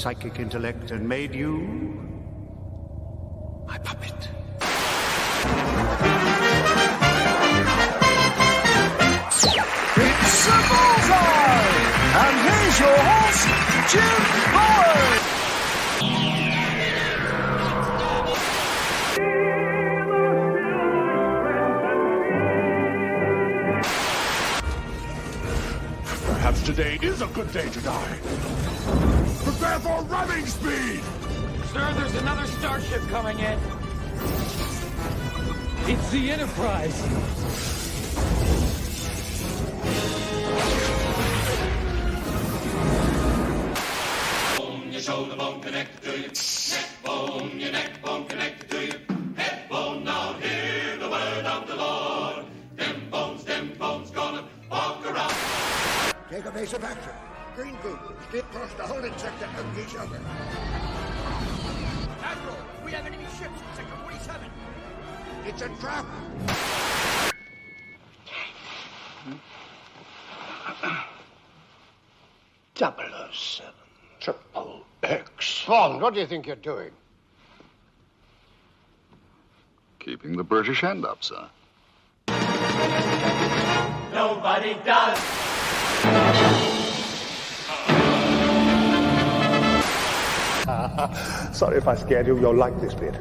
psychic intellect and made you my puppet. It's a bullseye! And here's your host, Jim Boyd! Perhaps today is a good day to die. Prepare for ramming speed! Sir, there's another starship coming in. It's the Enterprise. Bone, your shoulder bone connected to your neck bone, your neck bone connected to your head bone. Now hear the word of the Lord. Them bones gonna walk around. Take a base of action. Green group, skip across the whole sector of each other. Admiral, we have enemy ships in Sector 47. It's a trap. .007 Triple X. Bond, what do you think you're doing? Keeping the British end up, sir. Nobody does. Sorry if I scared you. You'll like this bit.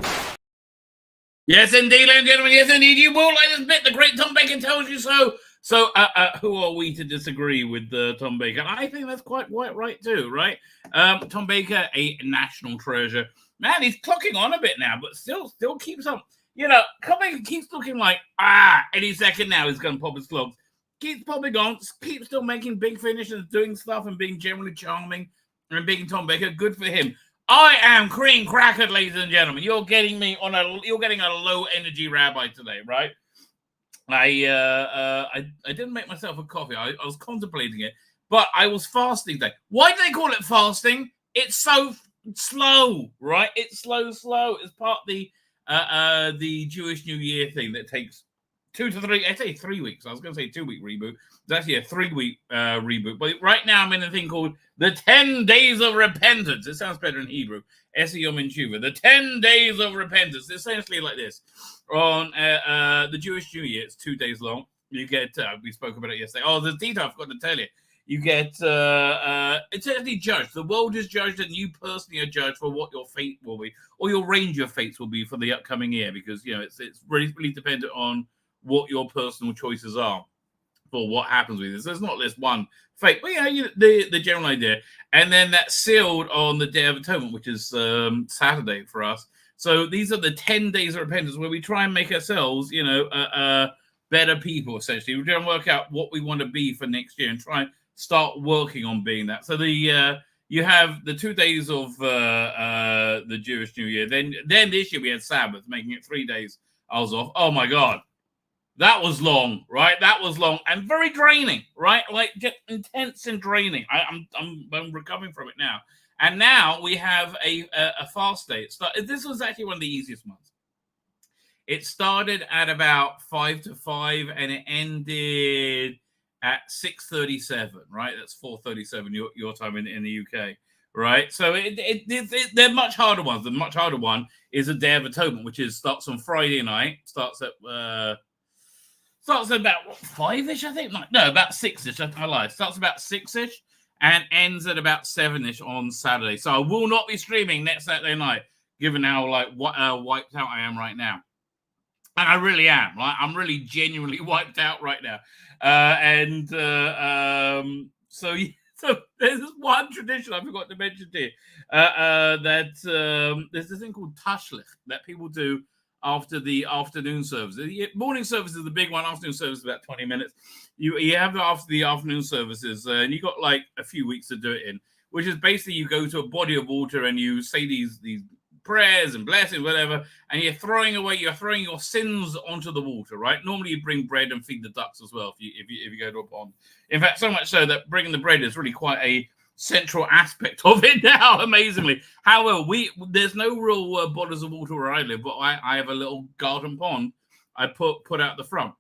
Yes, indeed, ladies and gentlemen. Yes, indeed. You will like this bit. The great Tom Baker tells you so. So, who are we to disagree with Tom Baker? I think that's quite right too, right? Tom Baker, a national treasure. Man, he's clocking on a bit now, but still keeps up. You know, Tom Baker keeps looking like, any second now he's going to pop his clogs. Keeps popping on, keeps still making big finishes, doing stuff and being generally charming and being Tom Baker. Good for him. I am cream crackered, ladies and gentlemen. You're getting a low energy rabbi today, right? I didn't make myself a coffee. I was contemplating it, but I was fasting today. Why do they call it fasting? It's so slow, right? It's slow. It's part of the Jewish New Year thing that takes 2 to 3. I say 3 weeks. I was going to say 2-week reboot. It's actually a 3-week reboot. But right now I'm in a thing called the 10 Days of Repentance. It sounds better in Hebrew. Yom Tshuva. The 10 Days of Repentance. It's essentially like this. On the Jewish New Year, it's 2 days long. You get, we spoke about it yesterday. Oh, the detail I forgot to tell you. You get, it's actually judged. The world is judged, and you personally are judged for what your fate will be, or your range of fates will be for the upcoming year, because, you know, it's really dependent on what your personal choices are for what happens with this. There's not this one fate, but yeah, the general idea. And then that's sealed on the Day of Atonement, which is Saturday for us. So these are the 10 days of repentance where we try and make ourselves, you know, better people, essentially. We're trying to work out what we want to be for next year and try and start working on being that. So you have the 2 days of the Jewish New Year. Then this year we had Sabbath, making it 3 days I was off. Oh, my God. That was long, right? That was long and very draining, right? Like just intense and draining. I'm recovering from it now. And now we have a fast day. This was actually one of the easiest months. It started at about 5 to 5 and it ended at 6:37, right? That's 4:37 your time in the UK, right? So they're much harder ones. The much harder one is a Day of Atonement, which starts on Friday night. Starts at about 5-ish, I think. No, about 6-ish. I lied. Starts about 6-ish and ends at about 7-ish on Saturday. So I will not be streaming next Saturday night, given how wiped out I am right now. And I really am. Right? I'm really genuinely wiped out right now. So there's this one tradition I forgot to mention to you. That there's this thing called Tashlich that people do after the afternoon service. The morning service is the big one. Afternoon service is about 20 minutes. You have after the afternoon services, and you got like a few weeks to do it in, which is basically you go to a body of water and you say these prayers and blessings, whatever, and you're throwing your sins onto the water, right? Normally you bring bread and feed the ducks as well if you go to a pond. In fact, so much so that bringing the bread is really quite a central aspect of it now, amazingly. However, there's no real bodies of water where I live, but I have a little garden pond I put out the front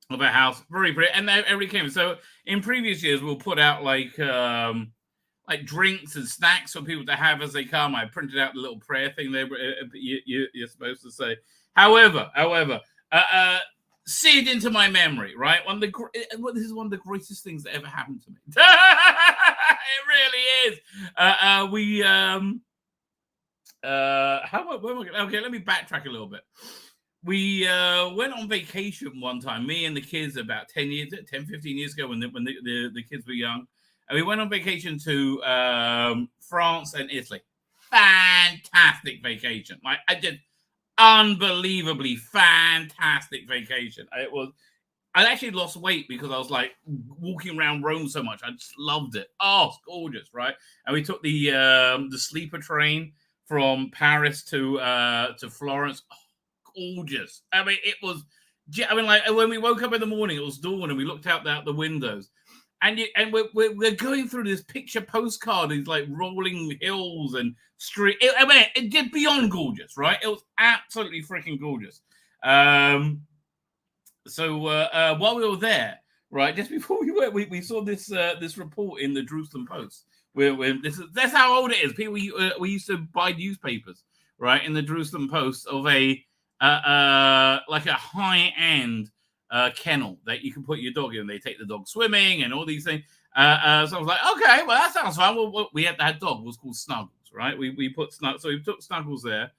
of a house, very pretty, and everybody came. So in previous years, we'll put out like like drinks and snacks for people to have as they come. I printed out the little prayer thing there you're supposed to say. However, seared into my memory, right? This is one of the greatest things that ever happened to me. It really is. Okay, let me backtrack a little bit. We went on vacation one time, me and the kids, about 10, 15 years ago when the kids were young. And we went on vacation to France and Italy. Fantastic vacation. Like, I did unbelievably fantastic vacation. I actually lost weight because I was like walking around Rome so much. I just loved it. Oh, it's gorgeous, right? And we took the sleeper train from Paris to Florence. Oh, gorgeous. I mean, it was. I mean, like when we woke up in the morning, it was dawn, and we looked out the windows, and we're going through this picture postcard, these like rolling hills and street. I mean, it did beyond gorgeous, right? It was absolutely freaking gorgeous. So while we were there, right, just before we went, we saw this report in the Jerusalem Post. That's how old it is. People we used to buy newspapers, right, in the Jerusalem Post of a like a high-end kennel that you can put your dog in. They take the dog swimming and all these things. So I was like, okay, well that sounds fun. Well, we had that dog. It was called Snuggles, right? We put Snuggles. So we took Snuggles there.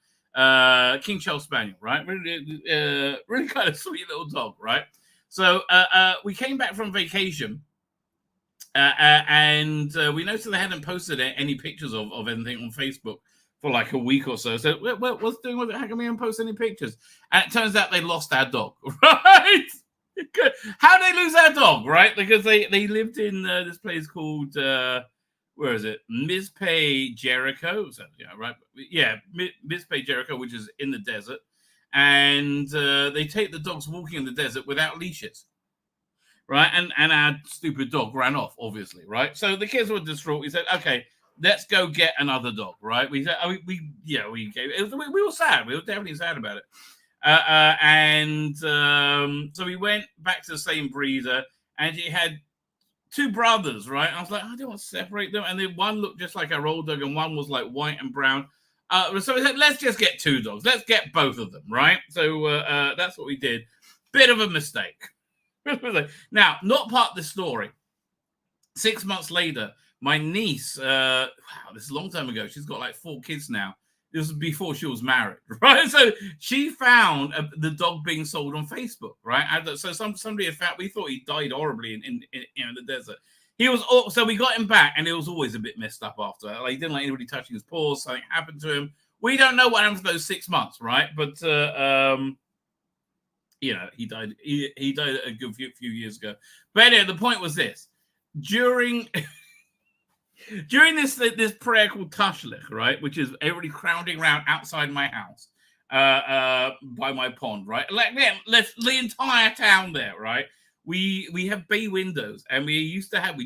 King Charles Spaniel, right? Really kind of sweet little dog, right? So we came back from vacation, and we noticed they hadn't posted any pictures of anything on Facebook for like a week or so. So what's doing with it? How come we haven't posted any pictures? And it turns out they lost our dog, right? How did they lose our dog, right? Because they lived in this place called where is it? Mizpeh Jericho. So, yeah, right. Yeah, Mizpeh Jericho, which is in the desert. And they take the dogs walking in the desert without leashes. Right. And our stupid dog ran off, obviously. Right. So the kids were distraught. We said, okay, let's go get another dog. Right. We said, we were sad. We were definitely sad about it. So we went back to the same breeder, and he had two brothers, right? I was like, I don't want to separate them. And then one looked just like our old dog, and one was like white and brown. So we said, let's just get two dogs. Let's get both of them, right? So that's what we did. Bit of a mistake. Now, not part of the story. 6 months later, my niece, wow, this is a long time ago. She's got like 4 kids now. This was before she was married, right? So she found the dog being sold on Facebook, right? And so somebody had found. We thought he died horribly in the desert. He was so we got him back, and it was always a bit messed up after. Like, he didn't like anybody touching his paws. Something happened to him. We don't know what happened for those 6 months, right? But he died. He died a good few years ago. But anyway, the point was this: during this prayer called Tashlich, right, which is everybody crowding around outside my house, by my pond, right, like the entire town there, right. We have bay windows, and we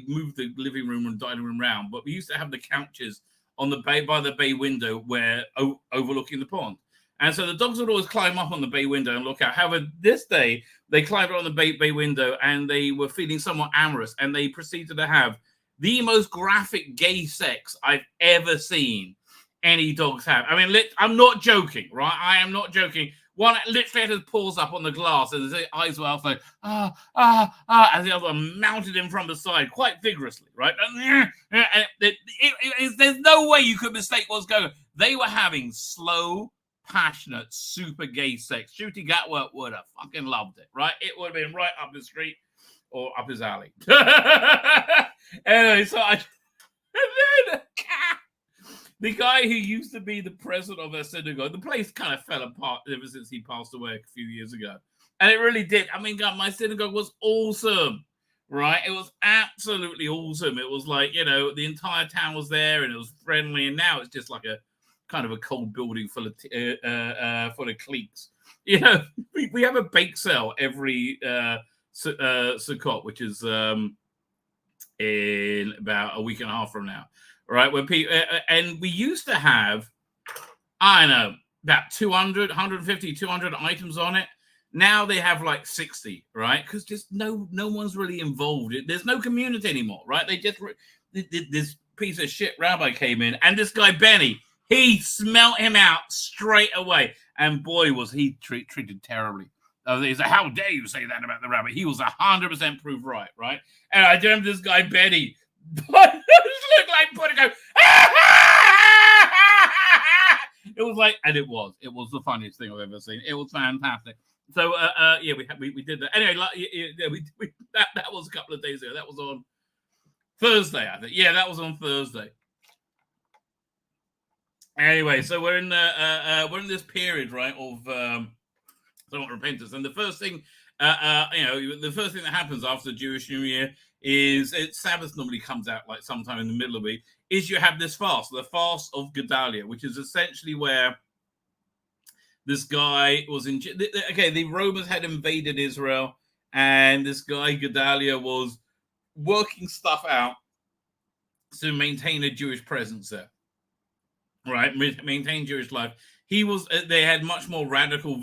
moved the living room and dining room around, but we used to have the couches on the bay by the bay window where overlooking the pond. And so the dogs would always climb up on the bay window and look out. However, this day they climbed on the bay window, and they were feeling somewhat amorous, and they proceeded to have the most graphic gay sex I've ever seen any dogs have. I mean, I'm not joking, right? I am not joking. One literally had his paws up on the glass, and his eyes were out like, and the other one mounted him from the side quite vigorously, right? And there's no way you could mistake what's going on. They were having slow, passionate, super gay sex. Shooty Gatwa would have fucking loved it, right? It would have been right up the street or up his alley. Anyway, so the guy who used to be the president of our synagogue, the place kind of fell apart ever since he passed away a few years ago. And it really did. I mean, God, my synagogue was awesome, right? It was absolutely awesome. It was like, the entire town was there, and it was friendly. And now it's just like a kind of a cold building full of cliques. We have a bake sale every Sukkot, which is in about a week and a half from now, right? When people and we used to have, I don't know, about 200, 150, 200 items on it. Now they have like 60, right? Because just no one's really involved. There's no community anymore, right? They just there's piece of shit rabbi came in, and this guy Benny, he smelt him out straight away, and boy was he treated terribly. He's like, how dare you say that about the rabbi? He was 100% proved right? And I remember this guy Benny, looked like putting go. It was like, and it was the funniest thing I've ever seen. It was fantastic. So yeah, we did that anyway. That was a couple of days ago. That was on Thursday, I think. Yeah, that was on Thursday. Anyway, so we're in this period, right, of somewhat repentance, and the first thing, the first thing that happens after the Jewish New Year is Sabbath normally comes out like sometime in the middle of it. Is you have this fast, the fast of Gedalia, which is essentially where this guy was in. Okay, the Romans had invaded Israel, and this guy Gedalia was working stuff out to maintain a Jewish presence there. Right, maintain Jewish life. They had much more radical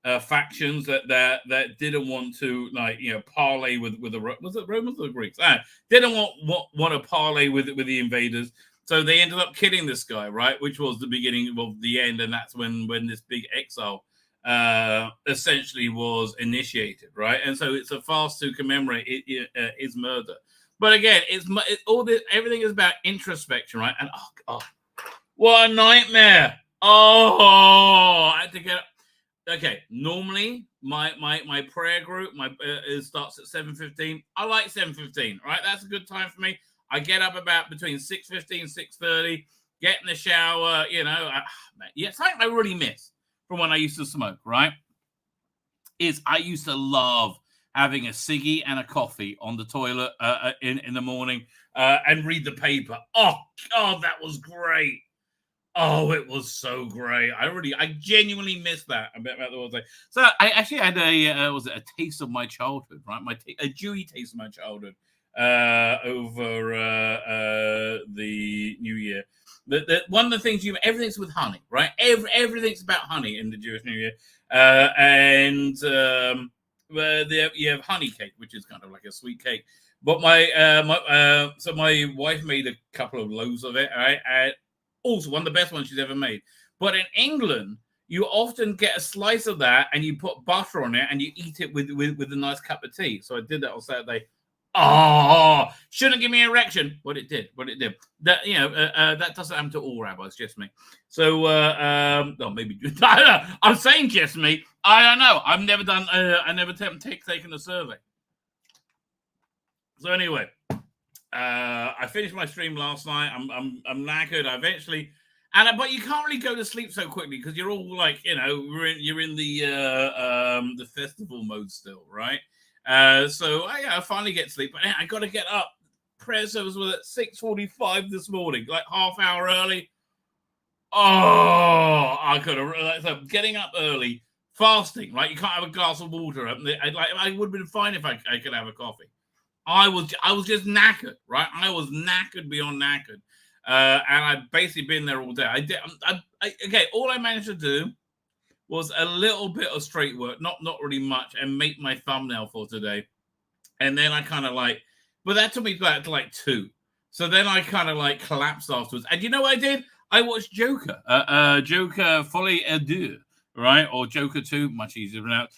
factions that didn't want to parlay with the Romans or the Greeks? Didn't want to parlay with the invaders. So they ended up killing this guy, right? Which was the beginning of the end, and that's when this big exile essentially was initiated, right? And so it's a fast to commemorate his murder. But again, everything is about introspection, right? And oh God, what a nightmare! Oh, I had to get up. Okay, normally my prayer group it starts at 7:15. I like 7:15, right? That's a good time for me. I get up about between 6:15 and 6:30, get in the shower, something I really miss from when I used to smoke, right? Is I used to love having a ciggy and a coffee on the toilet in the morning and read the paper. Oh, God, that was great. Oh, it was so great. I genuinely missed that about the whole thing. So I actually had a taste of my childhood, right? A Jewy taste of my childhood over the New Year. One of the things everything's with honey, right? Everything's about honey in the Jewish New Year. And you have honey cake, which is kind of like a sweet cake. But my wife made a couple of loaves of it, right? And also one of the best ones she's ever made. But in England, you often get a slice of that and you put butter on it and you eat it with a nice cup of tea. So I did that on Saturday. Oh, shouldn't give me an erection, but it did. That that doesn't happen to all rabbis, just me. So maybe I'm saying just me. I don't know. I've never done. I never taken a survey. So anyway, I finished my stream last night. I'm knackered. But you can't really go to sleep so quickly because you're all like, you're in the festival mode still, right? So I finally get sleep, but I got to get up. Prayer service was at 6:45 this morning, like half hour early. Oh, I could have. So getting up early, fasting, right? You can't have a glass of water. I would have been fine if I could have a coffee. I was just knackered, right? I was knackered beyond knackered, and I've basically been there all day. All I managed to do was a little bit of straight work, not really much, and make my thumbnail for today. And then I kind of but that took me back to 2. So then I kind of collapsed afterwards. And you know what I did? I watched Joker, Joker Folie à Deux, right? Or Joker 2, much easier to pronounce.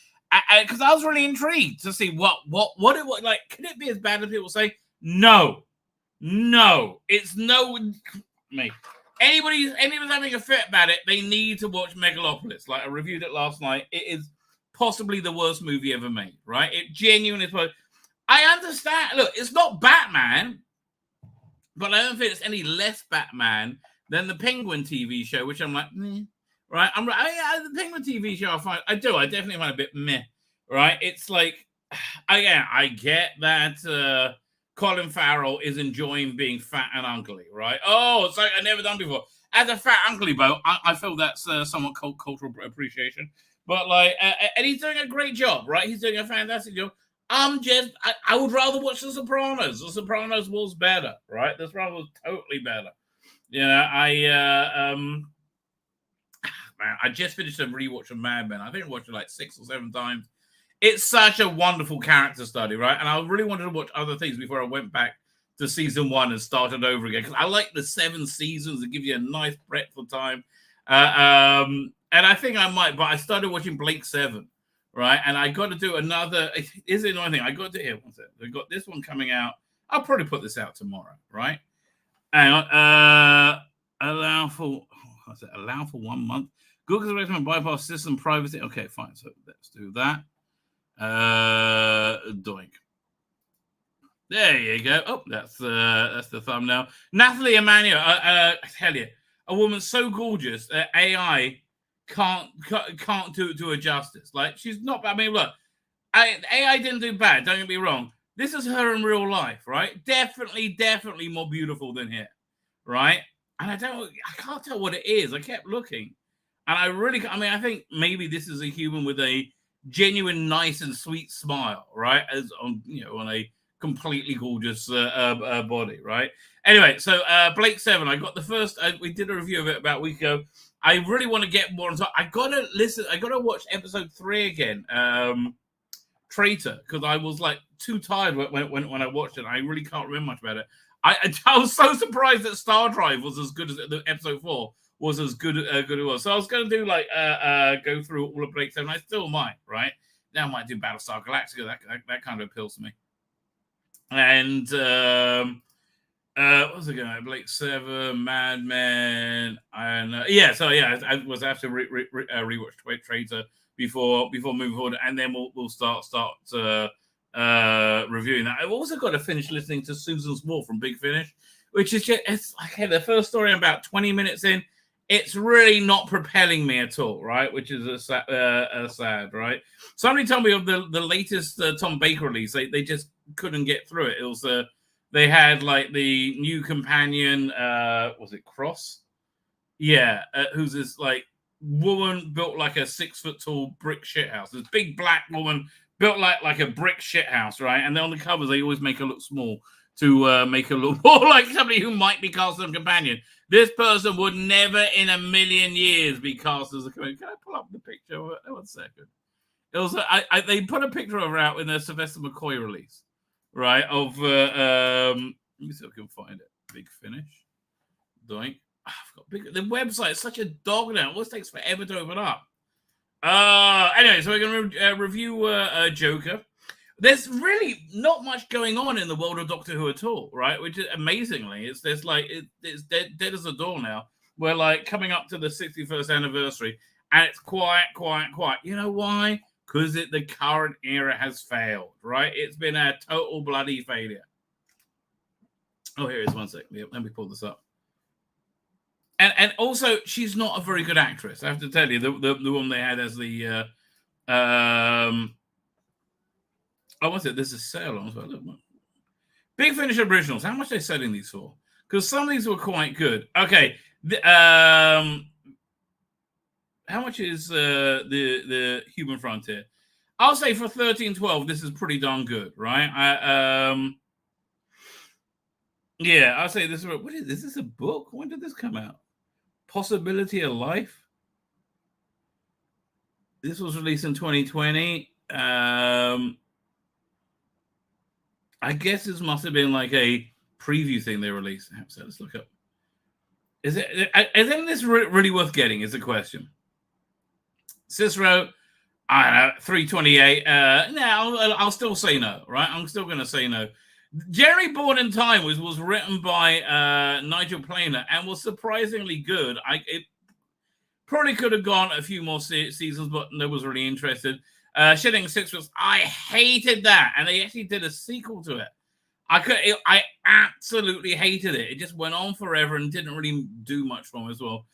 Because I was really intrigued to see what it was like. Can it be as bad as people say? No, it's no me. Anybody's having a fit about it, they need to watch Megalopolis. I reviewed it last night. It is possibly the worst movie ever made, right? It genuinely is. I understand. Look, it's not Batman, but I don't think it's any less Batman than the Penguin TV show, which I'm like, meh, right? The Penguin TV show, I definitely find a bit meh, right? It's I get that Colin Farrell is enjoying being fat and ugly, right? Oh, it's like I've never done before. As a fat ugly boat, I feel that's somewhat cultural appreciation. But and he's doing a great job, right? He's doing a fantastic job. I would rather watch The Sopranos. The Sopranos was better, right? The Sopranos was totally better. I just finished a rewatch of Mad Men. I think I watched it 6 or 7 times. It's such a wonderful character study, right? And I really wanted to watch other things before I went back to season 1 and started over again because I like the 7 seasons. It give you a nice breadth of time. And I think I might, but I started watching Blake 7, right? And I got to do another. Is it another thing? I got to hear what's it? We got this one coming out. I'll probably put this out tomorrow, right? Hang on. Allow for 1 month. Google's recommend bypass system privacy. Okay, fine. So let's do that. Doink. There you go. Oh, that's the thumbnail. Nathalie Emmanuel. Hell yeah. A woman so gorgeous that AI can't do her justice. Like, she's not. I mean, look, AI didn't do bad. Don't get me wrong. This is her in real life, right? Definitely more beautiful than here, right? And I can't tell what it is. I kept looking, and I think maybe this is a human with a genuine, nice and sweet smile, right? As on a completely gorgeous body, right? Anyway, so Blake 7, I got the first. We did a review of it about a week ago. I really want to get more on top. I gotta watch episode 3 again, Traitor, because I was like too tired when I watched it. I really can't remember much about it. I was so surprised that Star Drive was as good as the episode 4 was as good as it was. So I was going to do go through all of Blake 7. I still might, right? Now I might do Battlestar Galactica. That kind of appeals to me. And what was it going? Blake 7, Mad Men, and I was after rewatch Traitor before moving forward, and then we'll start reviewing that. I've also got to finish listening to Susan's War from Big Finish, which is it's like the first story. I'm about 20 minutes in. It's really not propelling me at all, right? Which is sad, right? Somebody told me of the latest Tom Baker release. They just couldn't get through it. It was they had like the new companion. Was it Cross? Yeah, who's this like woman built like a 6 foot tall brick shithouse. This big black woman built like a brick shithouse, right? And then on the covers they always make her look small to make her look more like somebody who might be cast as a companion. This person would never in a million years be cast as a companion. Can I pull up the picture of it? 1 second. It was they put a picture of her out in their Sylvester McCoy release, right? Of let me see if I can find it. Big Finish. Doink. I've got the website is such a dog now. It always takes forever to open up. Anyway, so we're going to review Joker. There's really not much going on in the world of Doctor Who at all, right? Which is amazingly, it's dead as a door now. We're like coming up to the 61st anniversary, and it's quiet. You know why? Because the current era has failed, right? It's been a total bloody failure. Oh, here it is. 1 second. Yeah, let me pull this up. And also, she's not a very good actress. I have to tell you, the woman they had as the what's it? There's a sale on as well. Look, Big Finish originals. How much are they selling these for? Because some of these were quite good. Okay, how much is the Human Frontier? I'll say for $13.12, this is pretty darn good, right? Yeah, I'll say this. What is this? Is this a book? When did this come out? Possibility of Life. This was released in 2020. I guess this must have been like a preview thing they released. So let's look up. Is this really worth getting? Is the question. Cicero, I don't know, 328. No, I'll still say no, right? I'm still going to say no. Jerry Born in Time was written by Nigel Planer and was surprisingly good. It probably could have gone a few more seasons, but no one was really interested. Shedding Sixpence, I hated that, and they actually did a sequel to it. I absolutely hated it. It just went on forever and didn't really do much for me as well.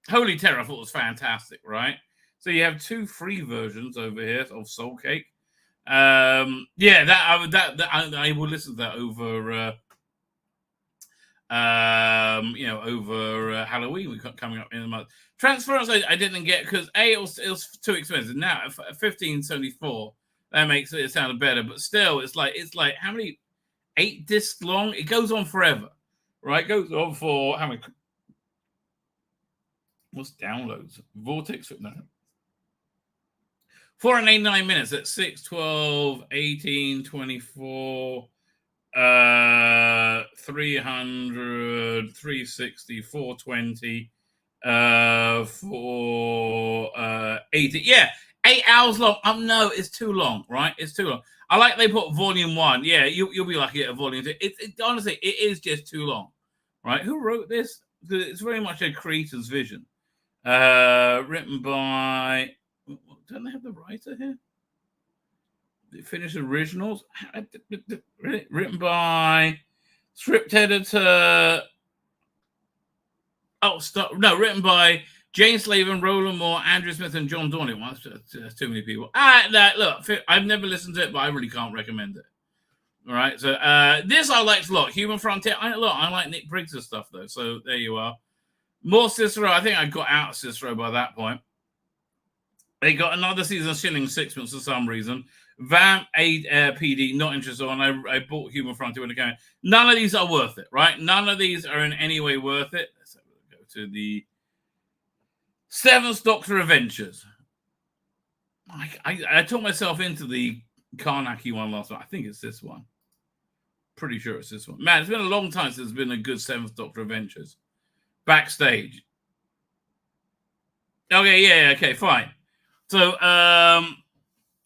Holy Terror I thought was fantastic, right? So you have 2 free versions over here of Soul Cake. I will listen to that over over Halloween. We got coming up in a month. Transference I didn't get because it was too expensive. Now at $15.74, that makes it sound better. But still, it's like how many 8 discs long? It goes on forever, right? It goes on for how many? What's downloads? Vortex? No. 489 minutes at 6, 12, 18, 24. 300, 360, 420, for 80. Yeah, 8 hours long. No, it's too long, right? It's too long. I like they put volume 1. Yeah, you'll be lucky at volume 2. Honestly, it is just too long, right? Who wrote this? It's very much a creator's vision. Written by... Don't they have the writer here? Finished originals. Written by script editor. Oh, stop! No, written by Jane Slavin, Roland Moore, Andrew Smith, and John Dornick. Well, that's too many people. Look, I've never listened to it, but I really can't recommend it. All right, so this I liked a lot. Human Frontier. I like Nick Briggs' stuff though. So there you are. More Cicero. I think I got out of Cicero by that point. They got another season of Shilling Sixpence for some reason. Vamp PD, not interested on. I bought Human Frontier when it came. None of these are worth it, right? None of these are in any way worth it. Let's go to the Seventh Doctor Adventures. I took myself into the Karney one last night. I think it's this one. Pretty sure it's this one. Man, it's been a long time since there's been a good Seventh Doctor Adventures. Backstage. Okay, yeah, okay, fine. So,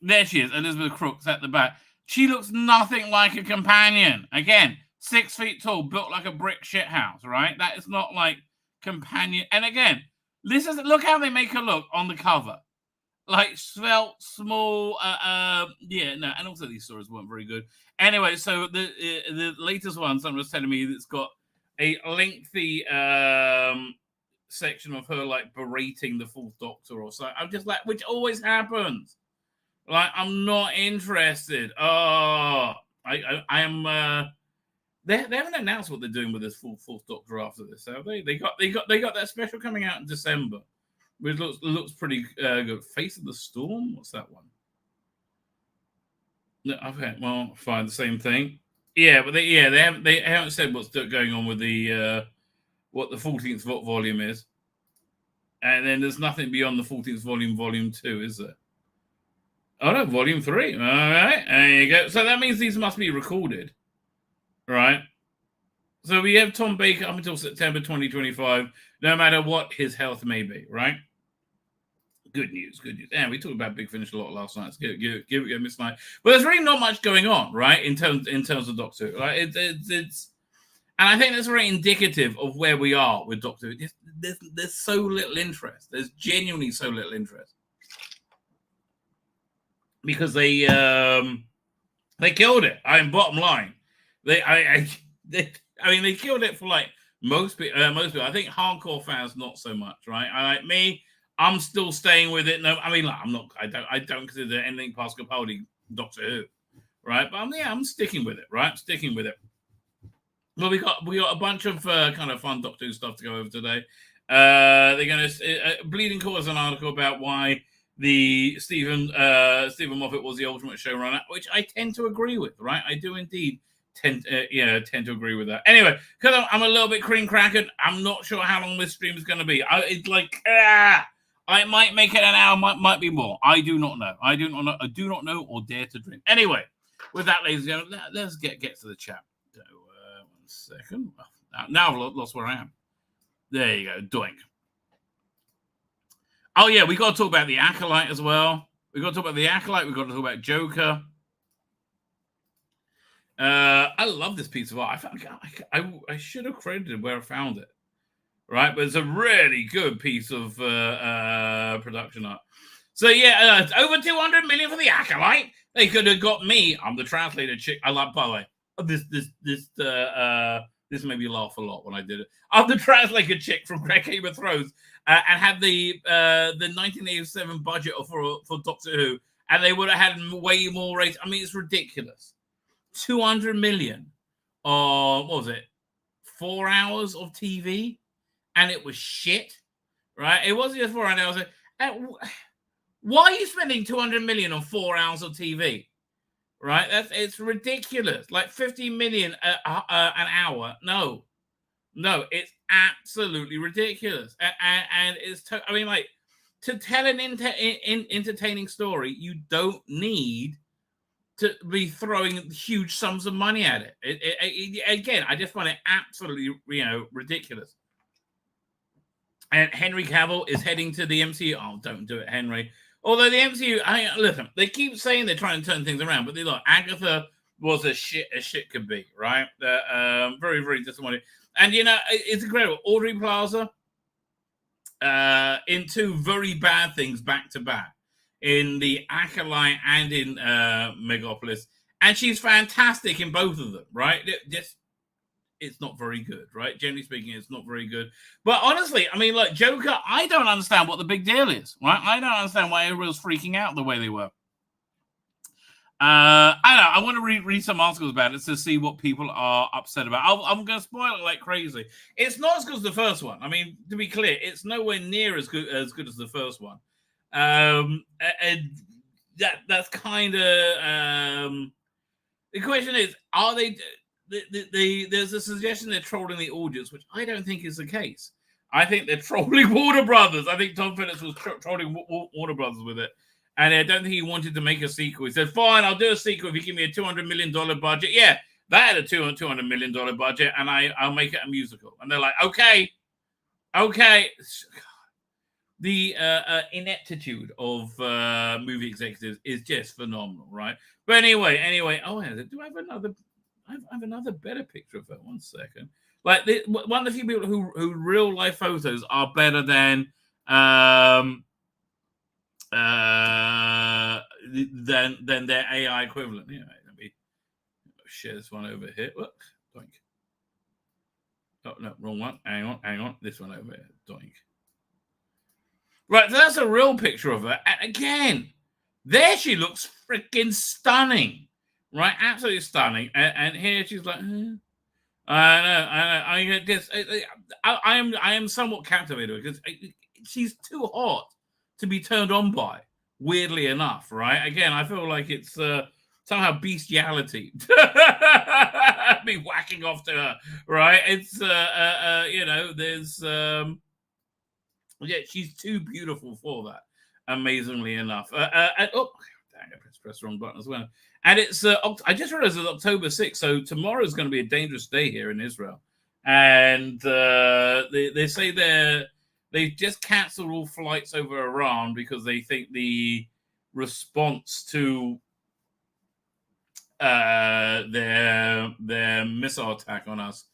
there she is, Elizabeth Crooks at the back. She looks nothing like a companion. Again, 6 feet tall, built like a brick shithouse, right? That is not like companion. And again, look how they make her look on the cover. Like svelte, small, and also these stories weren't very good. Anyway, so the latest one, someone was telling me it's got a lengthy section of her like berating the Fourth Doctor or so. I'm just like, which always happens. Like, I'm not interested. Oh, I am. They haven't announced what they're doing with this Fourth Doctor after this, have they? They got that special coming out in December, which looks pretty good. Face of the Storm. What's that one? No, okay, well, fine, the same thing. Yeah, but they haven't said what's going on with the what the 14th volume is, and then there's nothing beyond the 14th volume 2, is there? Oh no, volume 3. All right, there you go. So that means these must be recorded, right? So we have Tom Baker up until September 2025, no matter what his health may be, right? Good news. And we talked about Big Finish a lot last night. Give it a miss night. But there's really not much going on, right? In terms of Doctor Who. Like it's and I think that's very indicative of where we are with Doctor Who. There's so little interest. There's genuinely so little interest. Because they killed it. Bottom line. They killed it for like most people. I think hardcore fans not so much, right? I'm still staying with it. No, I mean, like, I don't consider anything past Capaldi Doctor Who, right? But I'm sticking with it, right? Sticking with it. Well, we got a bunch of kind of fun Doctor Who stuff to go over today. They're going to Bleeding Court is an article about why the Stephen Moffat was the ultimate showrunner, which I tend to agree with, right? I do indeed tend to agree with that. Anyway, because I'm a little bit cream crackered, I'm not sure how long this stream is going to be. I might make it an hour, might be more. I do not know. I do not know or dare to dream. Anyway, with that, ladies and gentlemen, let's get to the chat. So, 1 second. Now I've lost where I am. There you go. Doink. Oh, yeah, we got to talk about the Acolyte as well. We got to talk about the Acolyte. We got to talk about Joker. I love this piece of art. I should have credited where I found it. Right, but it's a really good piece of production art. So yeah, over 200 million for the Acolyte. They could have got me. I'm the translator chick. I like, by the way, this made me laugh a lot when I did it. I'm the translator chick from Game of Thrones, and had the 1987 budget for Doctor Who, and they would have had way more rates. I mean, it's ridiculous. 200 million. What was it? 4 hours of TV. And it was shit, right? It wasn't just 4 hours. Why are you spending 200 million on 4 hours of TV, right? It's ridiculous. Like 50 million an hour. No, it's absolutely ridiculous. And it's, to tell an entertaining story, you don't need to be throwing huge sums of money at it. Again, I just find it absolutely, ridiculous. And Henry Cavill is heading to the MCU. Oh, don't do it, Henry. Although the MCU, listen, they keep saying they're trying to turn things around, but look, Agatha was as shit could be, right? Very, very disappointing. And, it's incredible. Audrey Plaza in two very bad things back to back, in The Acolyte and in Megapolis. And she's fantastic in both of them, right? It's not very good, right? Generally speaking, it's not very good. But honestly, I mean, like Joker, I don't understand what the big deal is, right? I don't understand why everyone's freaking out the way they were. I don't know. I want to read some articles about it to see what people are upset about. I'm going to spoil it like crazy. It's not as good as the first one. I mean, to be clear, it's nowhere near as good as the first one. And that's kind of the question is: are they? There's a suggestion they're trolling the audience, which I don't think is the case. I think they're trolling Warner Brothers. I think Tom Phillips was trolling Warner Brothers with it. And I don't think he wanted to make a sequel. He said, fine, I'll do a sequel if you give me a $200 million budget. Yeah, that had a $200 million budget, and I'll make it a musical. And they're like, okay. The ineptitude of movie executives is just phenomenal, right? But anyway. Oh, do I have another better picture of her? 1 second. Like one of the few people who real life photos are better than their AI equivalent. Yeah, let me share this one over here. Look, doink. Oh no, wrong one. Hang on. This one over here. Doink. Right, so that's a real picture of her. And again, there she looks freaking stunning. Right, absolutely stunning. And here she's like, I know. I am somewhat captivated because she's too hot to be turned on by. Weirdly enough, right? Again, I feel like it's somehow bestiality. Be whacking off to her, right? It's there's she's too beautiful for that. Amazingly enough, dang, I pressed the wrong button as well. And it's I just realized it's October 6th, so tomorrow is going to be a dangerous day here in Israel. And they say they've just cancelled all flights over Iran because they think the response to their missile attack on us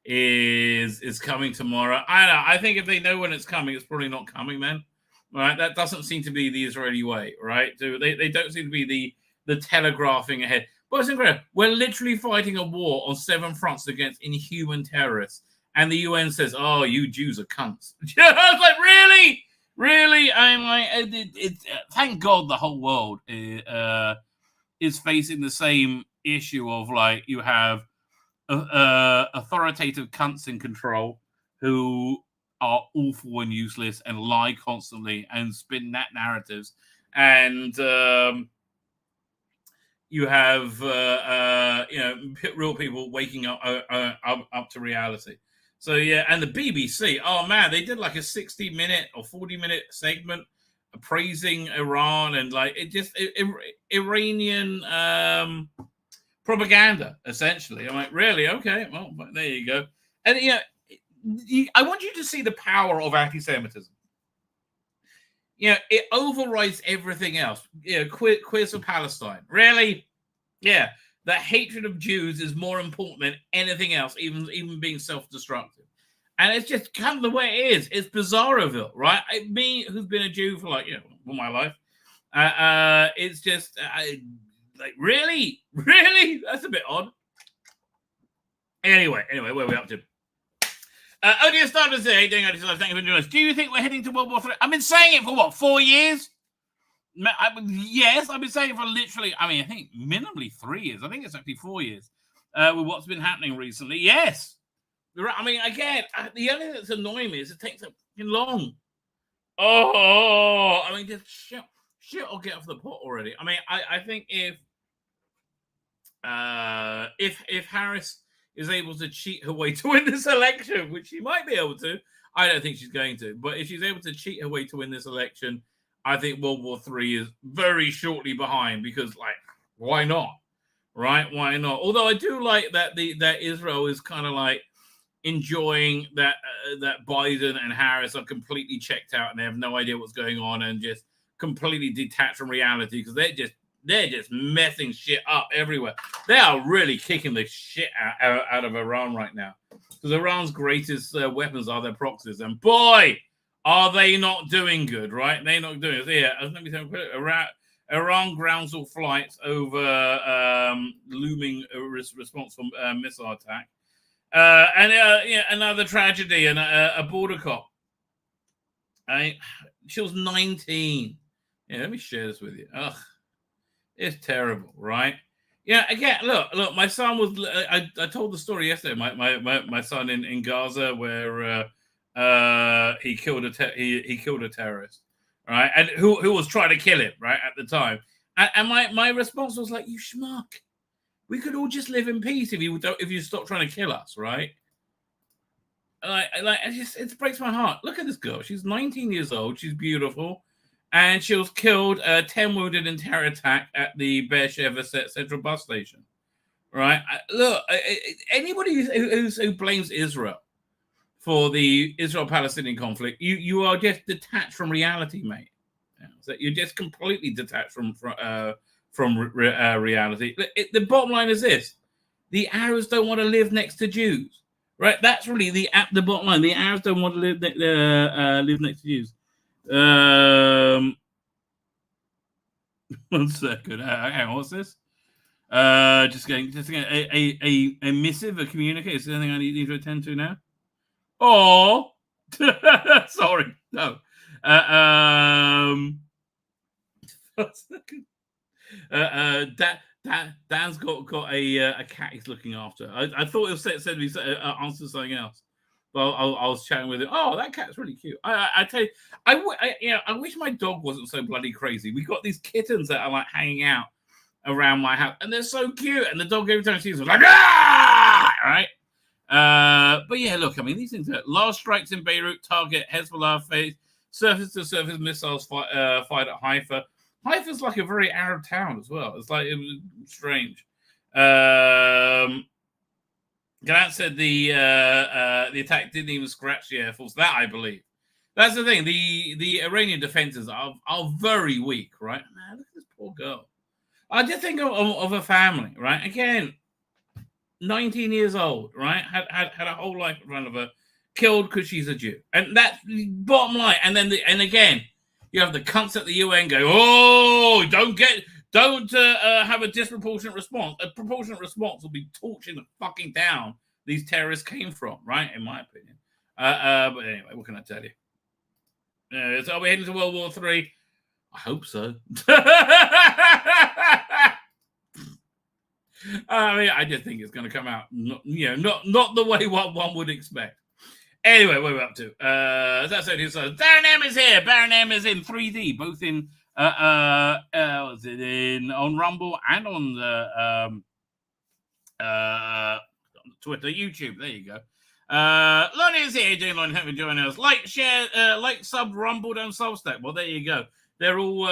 is coming tomorrow. I don't know. I think if they know when it's coming, it's probably not coming then. Right? That doesn't seem to be the Israeli way, right? They don't seem to be the telegraphing ahead. But it's incredible. We're literally fighting a war on 7 fronts against inhuman terrorists. And the UN says, oh, you Jews are cunts. I was like, really? Really? I'm like, thank God the whole world is facing the same issue of like, you have authoritative cunts in control who are awful and useless and lie constantly and spin that narratives. And you have, real people waking up to reality. So, yeah, and the BBC, oh, man, they did like a 60-minute or 40-minute segment praising Iran and, like, Iranian propaganda, essentially. I'm like, really? Okay, well, there you go. And, I want you to see the power of anti-Semitism. It overrides everything else. Queers for Palestine. Really? Yeah. The hatred of Jews is more important than anything else, even being self-destructive. And it's just kind of the way it is. It's Bizarroville, right? Me, who's been a Jew for all my life, it's just really? Really? That's a bit odd. Anyway, where are we up to? Only a start to say, thank you for joining us. Do you think we're heading to World War III? I've been saying it for 4 years? Yes, I've been saying it for literally, I think minimally 3 years. I think it's actually 4 years with what's been happening recently. Yes. Again, the only thing that's annoying me is it takes so long. Oh, just shit, I'll get off the pot already. I think if Harris is able to cheat her way to win this election, which she might be able to, I don't think she's going to, but if she's able to cheat her way to win this election, I think World War III is very shortly behind because, why not? right? Why not? Although I do like that that Israel is kind of like enjoying that that Biden and Harris are completely checked out and they have no idea what's going on and just completely detached from reality because they're just messing shit up everywhere. They are really kicking the shit out of Iran right now because Iran's greatest weapons are their proxies, and boy, are they not doing good, right? They're not doing it. So yeah, let me tell you, Iran grounds all flights over looming response from missile attack. Yeah, another tragedy and a border cop. She was 19. Yeah, let me share this with you. Ugh, it's terrible, right? Yeah, again, look. My son was. I told the story yesterday. My son in Gaza where he killed a terrorist, right? And who was trying to kill him, right, at the time. And my response was like, "You schmuck. We could all just live in peace if you stop trying to kill us, right?" It breaks my heart. Look at this girl. She's 19 years old. She's beautiful, and she was killed, 10 wounded in terror attack at the Beersheba Central Bus Station. Right? Anybody who blames Israel for the Israel-Palestinian conflict, you are just detached from reality, mate. So you're just completely detached from reality. The bottom line is this: the Arabs don't want to live next to Jews, right? That's really the bottom line. The Arabs don't want to live next to Jews. 1 second. Hang on, what's this? Just getting a missive, a communique. Is there anything I need to attend to now? Oh, sorry, no. 1 second. Dan's got a cat he's looking after. I thought it said we answer something else, but I was chatting with him. Oh, that cat's really cute. I tell you, I wish my dog wasn't so bloody crazy. We got these kittens that are like hanging out around my house, and they're so cute. And the dog every time she sees them, like ah, right. But yeah, look, I mean, these things are last strikes in Beirut target Hezbollah face surface-to-surface missiles fired at Haifa. Haifa's like a very Arab town as well. It's like it was strange. Galant said the attack didn't even scratch the Air Force. That I believe. That's the thing. The Iranian defenses are very weak, right? Man, look at this poor girl. I just think of a family, right? Again, 19 years old, right? Had a whole life in front of her, killed because she's a Jew, and that's the bottom line. And then again, you have the cunts at the UN go, "Oh, don't have a disproportionate response. A proportionate response will be torching the fucking town these terrorists came from," right? In my opinion. But anyway, what can I tell you? So are we heading to World War III? I hope so. I mean, I just think it's going to come out, not the way what one would expect. Anyway, what are we up to? That's it. So Baron M is here. Baron M is in 3D, both in was it in on Rumble and on the Twitter, YouTube. There you go. Lonnie is here. Doing Lonnie, thank you for joining us. Like, share, like, sub, Rumble, and Substack. Well, there you go. They're all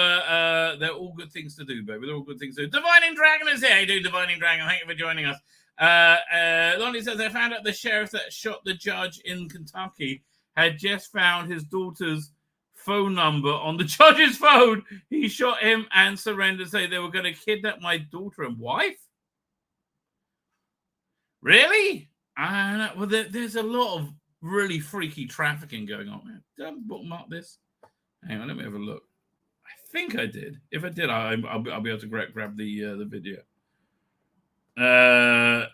good things to do, baby. They're all good things to do. Divining Dragon is here. How you doing, Divining Dragon? Thank you for joining us. Lonnie says, I found out the sheriff that shot the judge in Kentucky had just found his daughter's phone number on the judge's phone. He shot him and surrendered, saying they were going to kidnap my daughter and wife. Really? Well, there's a lot of really freaky trafficking going on, man. Did I bookmark this? Hang on, let me have a look. I think I did. If I did, I'll be able to grab the video. No.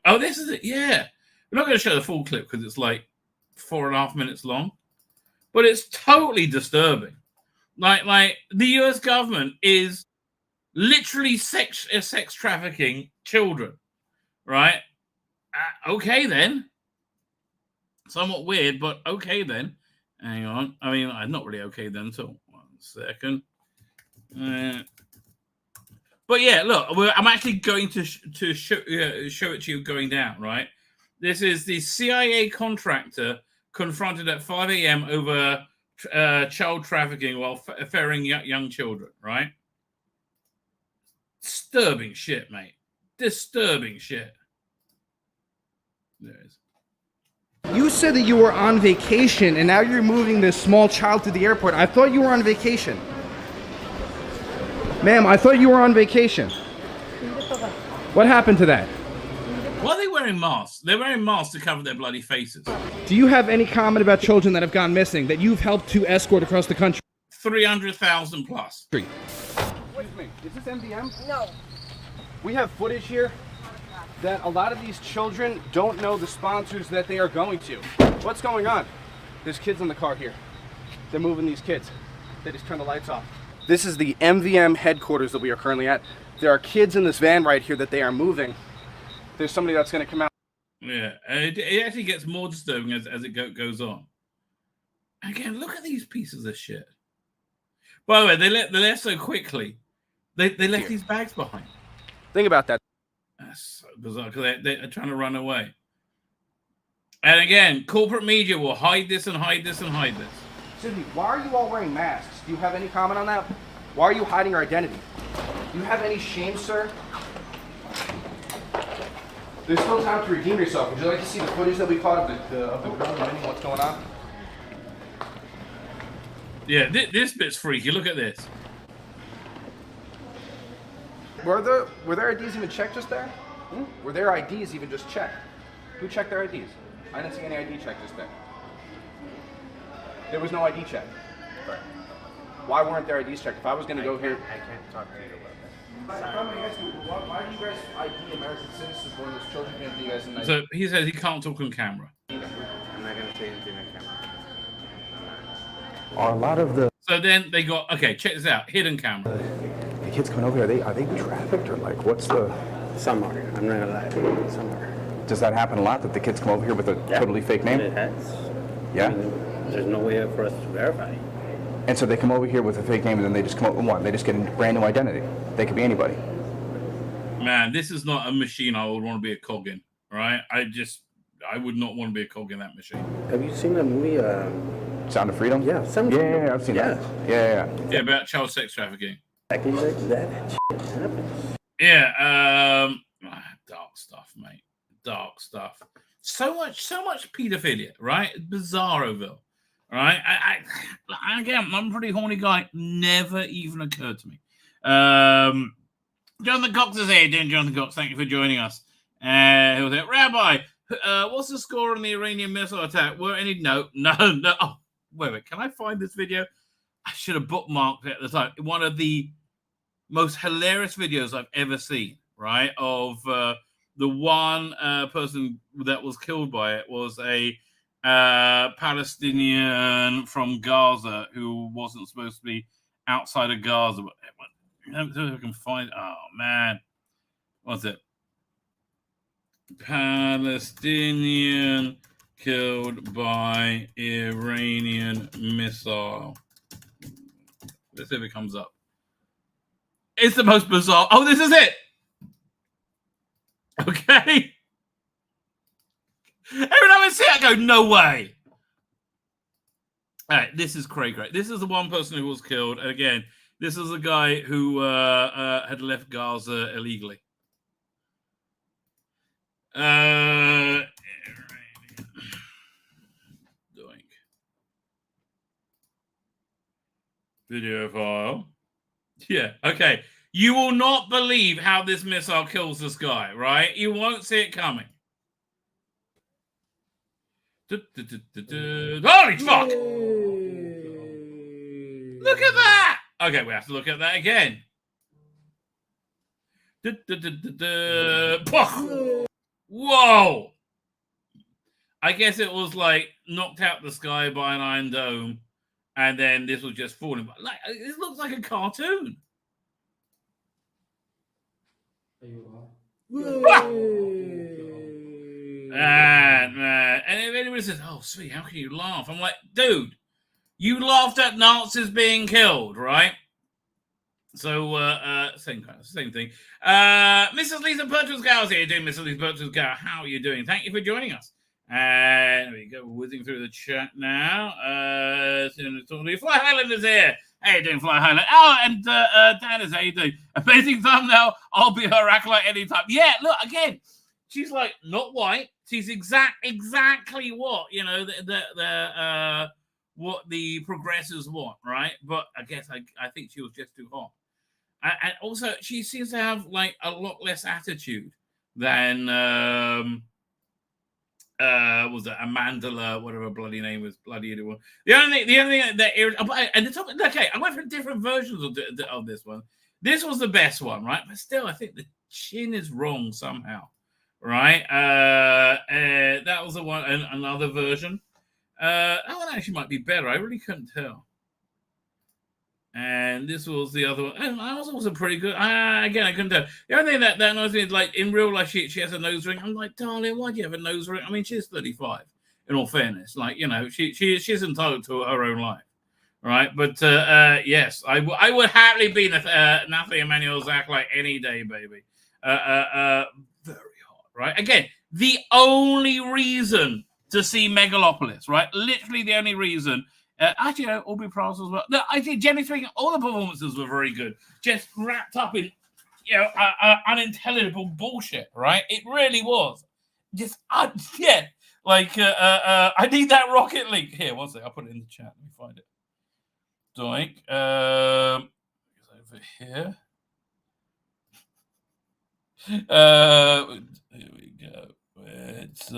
Oh, this is it. Yeah. We're not going to show the full clip because it's like 4.5 minutes long, but it's totally disturbing. Like the US government is literally sex trafficking children, right? Okay, then. Somewhat weird, but okay, then. Hang on. I mean, I'm not really okay then. So 1 second. But yeah, look, I'm actually going to show it to you going down, right? This is the CIA contractor confronted at 5 a.m. over child trafficking while ferrying young children, right? Disturbing shit, mate. Disturbing shit. There it is. You said that you were on vacation, and now you're moving this small child to the airport. I thought you were on vacation. Ma'am, I thought you were on vacation. What happened to that? Why are they wearing masks? They're wearing masks to cover their bloody faces. Do you have any comment about children that have gone missing that you've helped to escort across the country? 300,000 plus. Excuse me, is this MDM? No. We have footage here that a lot of these children don't know the sponsors that they are going to. What's going on? There's kids in the car here. They're moving these kids. They just turned the lights off. This is the MVM headquarters that we are currently at. There are kids in this van right here that they are moving. There's somebody that's going to come out. Yeah, it actually gets more disturbing as it goes on. Again, look at these pieces of shit. By the way, they left so quickly. They left these bags behind. Think about that. That's so bizarre because they're trying to run away. And again, corporate media will hide this and hide this and hide this. Excuse me, why are you all wearing masks? Do you have any comment on that? Why are you hiding your identity? Do you have any shame, sir? There's still time to redeem yourself. Would you like to see the footage that we caught of the girl and what's going on? Yeah, this bit's freaky. Look at this. Were their IDs even checked just there? Were their IDs even just checked? Who checked their IDs? I didn't see any ID check just there. There was no ID check. Right. Why weren't their IDs checked? If I was going to go here... I can't talk to you about that. If I'm going to ask you, why do you guys ID American citizens when there's children can't do you guys in the... So he says he can't talk on camera. I'm not going to say anything on camera. Are a lot of the So then they got, okay, check this out. Hidden camera. the kids coming over here, are they trafficked or like what's the... Some are. I'm not going to lie. Some are. Does that happen a lot that the kids come over here with a totally fake name? It has. Yeah? I mean, there's no way for us to verify. And so they come over here with a fake name and then they just come up with what? They just get a brand new identity. They could be anybody. Man, this is not a machine I would want to be a cog in, right? I would not want to be a cog in that machine. Have you seen that movie? Sound of Freedom? Yeah, Sound of Freedom. Yeah, I've seen that. Yeah. Yeah, about child sex trafficking. Exactly like that shit happens. Yeah, dark stuff, mate. Dark stuff. So much pedophilia, right? Bizarroville, right? Again, I'm a pretty horny guy. Never even occurred to me. Jonathan Cox is here. Jonathan Cox, thank you for joining us. He was there. Rabbi, what's the score on the Iranian missile attack? Were any? No. Oh, wait. Can I find this video? I should have bookmarked it at the time. One of the most hilarious videos I've ever seen, right? Of the one person that was killed by it was a Palestinian from Gaza who wasn't supposed to be outside of Gaza. Let me see if I can find. Oh man, what's it? Palestinian killed by Iranian missile. Let's see if it comes up. It's the most bizarre. Oh, this is it. Okay. Every time I see it, I go, no way. All right, this is cray. This is the one person who was killed. And again, this is a guy who had left Gaza illegally. Doink. Video file. Yeah, okay. You will not believe how this missile kills this guy, right? You won't see it coming. Holy fuck! Look at that! Okay, we have to look at that again. Whoa! I guess it was like knocked out the sky by an Iron Dome, and then this was just falling. Like, it looks like a cartoon. Man. And if anybody says, "Oh, sweet, how can you laugh?" I'm like, dude, you laughed at Nazis being killed, right? So, same thing. Mrs. Lisa Bertelsgau, how are you doing, Mrs. Lisa Bertelsgau? How are you doing? Thank you for joining us. And there we go, whizzing through the chat now. Fly Highland is here. How you doing, Fly Highlight? Oh, and Dennis, how you doing? Amazing thumbnail. I'll be her acolyte anytime. Yeah, look, again, she's like not white. She's exactly what, you know, what the progressors want, right? But I guess I think she was just too hot. And also, she seems to have like a lot less attitude than was it Amandla, whatever her bloody name was, bloody anyone. The only thing that and the top, okay, I went for different versions of this one. This was the best one, right? But still, I think the chin is wrong somehow, right? That was the one, another version. That one actually might be better. I really couldn't tell. And this was the other one. And that was also pretty good. Again, I couldn't tell. The only thing that annoys me is, like, in real life, she has a nose ring. I'm like, darling, why do you have a nose ring? I mean, she's 35, in all fairness. Like, you know, she's entitled to her own life, right? But, yes, I would happily be Nathalie Emmanuel's acolyte any day, baby. Very hot, right? Again, the only reason to see Megalopolis, right? Literally the only reason. Actually, Aubrey Price as well. No, I think, generally speaking, all the performances were very good. Just wrapped up in, you know, unintelligible bullshit, right? It really was. Just, yeah. Like, I need that rocket link. Here, one second. I'll put it in the chat. Let me find it. Doink. It's over here. Here we go. It's,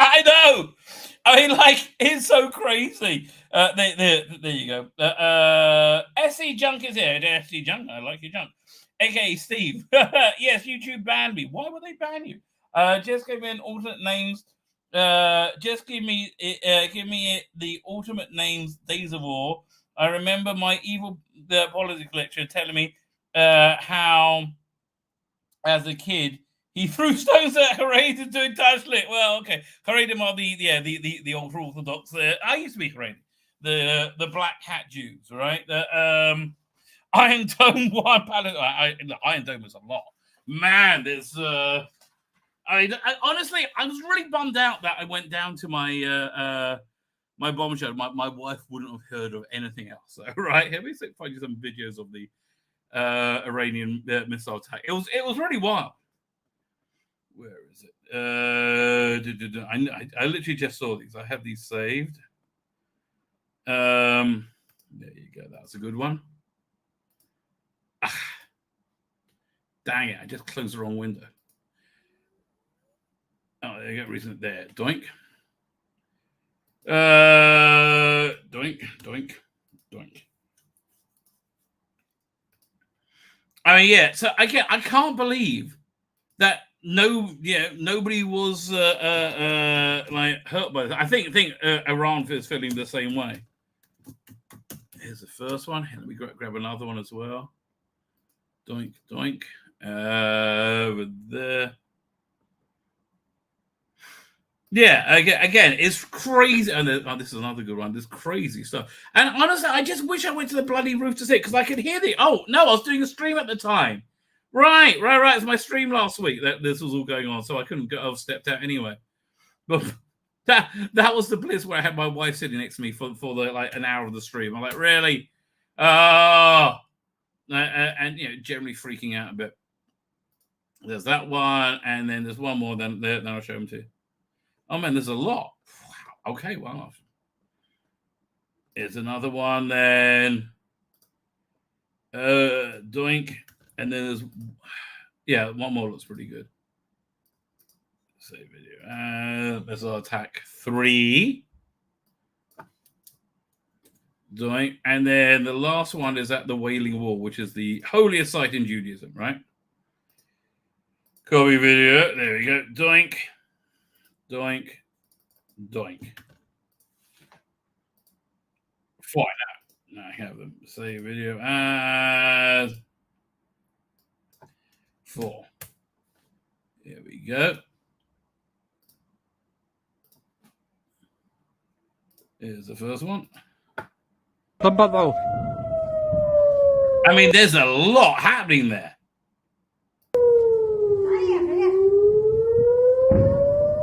I know. I mean, like, it's so crazy. There you go. SC Junk is here. SC Junk, I like your junk. AKA Steve. Yes, YouTube banned me. Why would they ban you? Just give me an alternate names. Just give me the ultimate names. Days of War. I remember my evil politics lecturer telling me how, as a kid, he threw stones at Haredim doing Tashlit. Well, okay. Haredim are the ultra orthodox. I used to be Haredim. The black hat Jews, right? The Iron Dome one Palestine. Iron Dome is a lot. Man, there's I honestly I was really bummed out that I went down to my my bomb show. My wife wouldn't have heard of anything else. So, right, here we find you some videos of the Iranian missile attack. It was really wild. Where is it? I literally just saw these. I have these saved. There you go. That's a good one. Dang it! I just closed the wrong window. Oh, there you go. Reason there. Doink. Doink. Doink. Doink. I mean, yeah. So again, I can't believe that. Nobody was like hurt by this. I think Iran is feeling the same way. Here's the first one. Let me grab another one as well. Doink, doink. Over there. Yeah, again, it's crazy. And this is another good one. This crazy stuff. And honestly, I just wish I went to the bloody roof to see it because I could hear the. Oh no, I was doing a stream at the time. Right. It's my stream last week that this was all going on, so I couldn't go. I've stepped out anyway. But that was the bliss where I had my wife sitting next to me for the like an hour of the stream. I'm like, really? And you know, generally freaking out a bit. There's that one, and then there's one more. Then I'll show them to you. Oh man, there's a lot. Wow. Okay, well, here's another one. Then doink. And then there's, one more looks pretty good. Save video. There's our attack 3. Doing, and then the last one is at the Wailing Wall, which is the holiest site in Judaism, right? Copy video. There we go. Doink, doink, doink. Fine. Now I have them. Save video as 4. Here we go. Here's the first one. I mean, there's a lot happening there.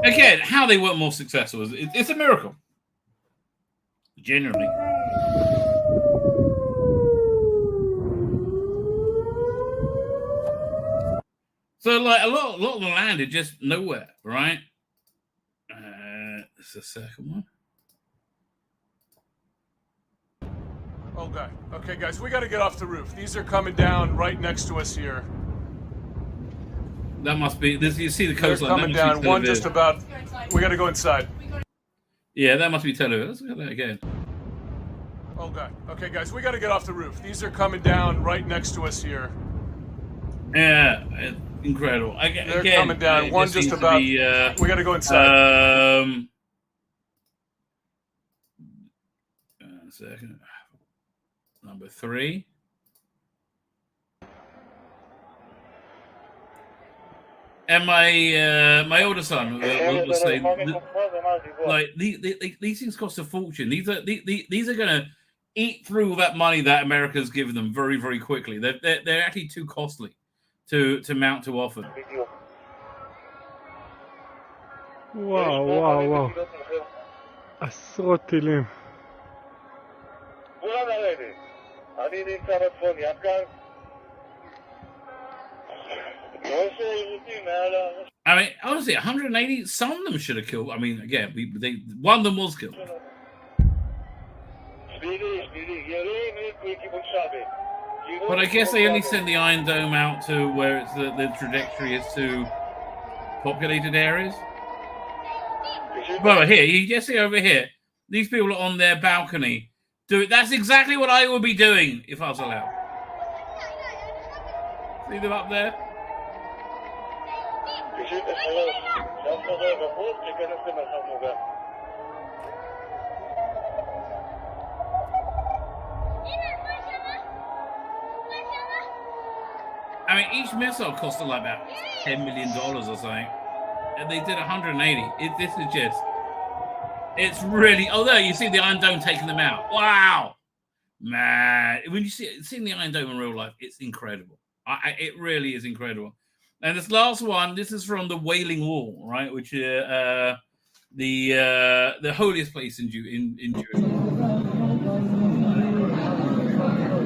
Again, how they weren't more successful, it's a miracle. generally. So, like, a lot of the land is just nowhere, right? It's the second one. Okay, guys, we got to get off the roof. These are coming down right next to us here. That must be this. You see the coastline. They're coming down. One just about. We got to go inside. Yeah, that must be Tel Aviv. Let's look at that again. Okay, guys, we got to get off the roof. These are coming down right next to us here. Yeah, incredible. They're coming down. One just about. We got to go inside. A second. Number 3. And my older son will say, like, these things cost a fortune. These are going to eat through that money that America's given them very, very quickly. They're actually too costly to mount too often. וואו. עשרות טילים. אני נמצא בצפון יפקן. I mean, honestly, 180, some of them should have killed. I mean, again, one of them was killed. But I guess they only send the Iron Dome out to where it's the trajectory is to populated areas. But here, you just see over here, these people are on their balcony. That's exactly what I would be doing if I was allowed. See them up there? I mean, each missile costed like about $10 million or something. And they did 180. This is just... It's really... Oh, there, you see the Iron Dome taking them out. Wow! Man. When you seeing the Iron Dome in real life, it's incredible. It really is incredible. And this last one, this is from the Wailing Wall, right? Which is the holiest place in Jewish.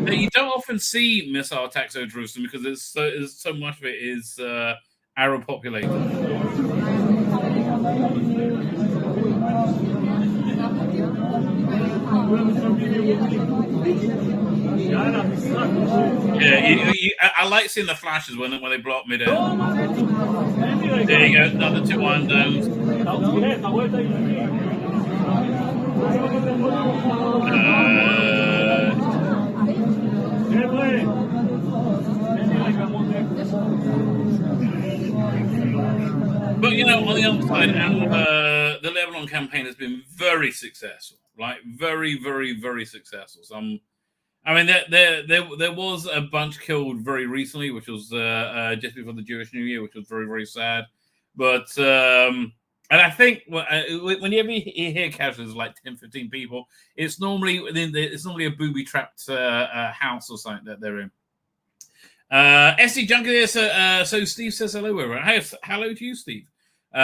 Now, you don't often see missile attacks over Jerusalem because so much of it is Arab populated. Yeah, I like seeing the flashes when they blow up mid-air. There you go, another 2 Iron Domes. But, you know, on the other side, the Lebanon campaign has been very successful, right? Very, very, very successful. I mean, there was a bunch killed very recently, which was just before the Jewish New Year, which was very, very sad. But, and I think whenever you hear casualties like 10, 15 people, it's normally a booby-trapped house or something that they're in. SC Junkie, so Steve says hello, everyone. Hello to you, Steve. What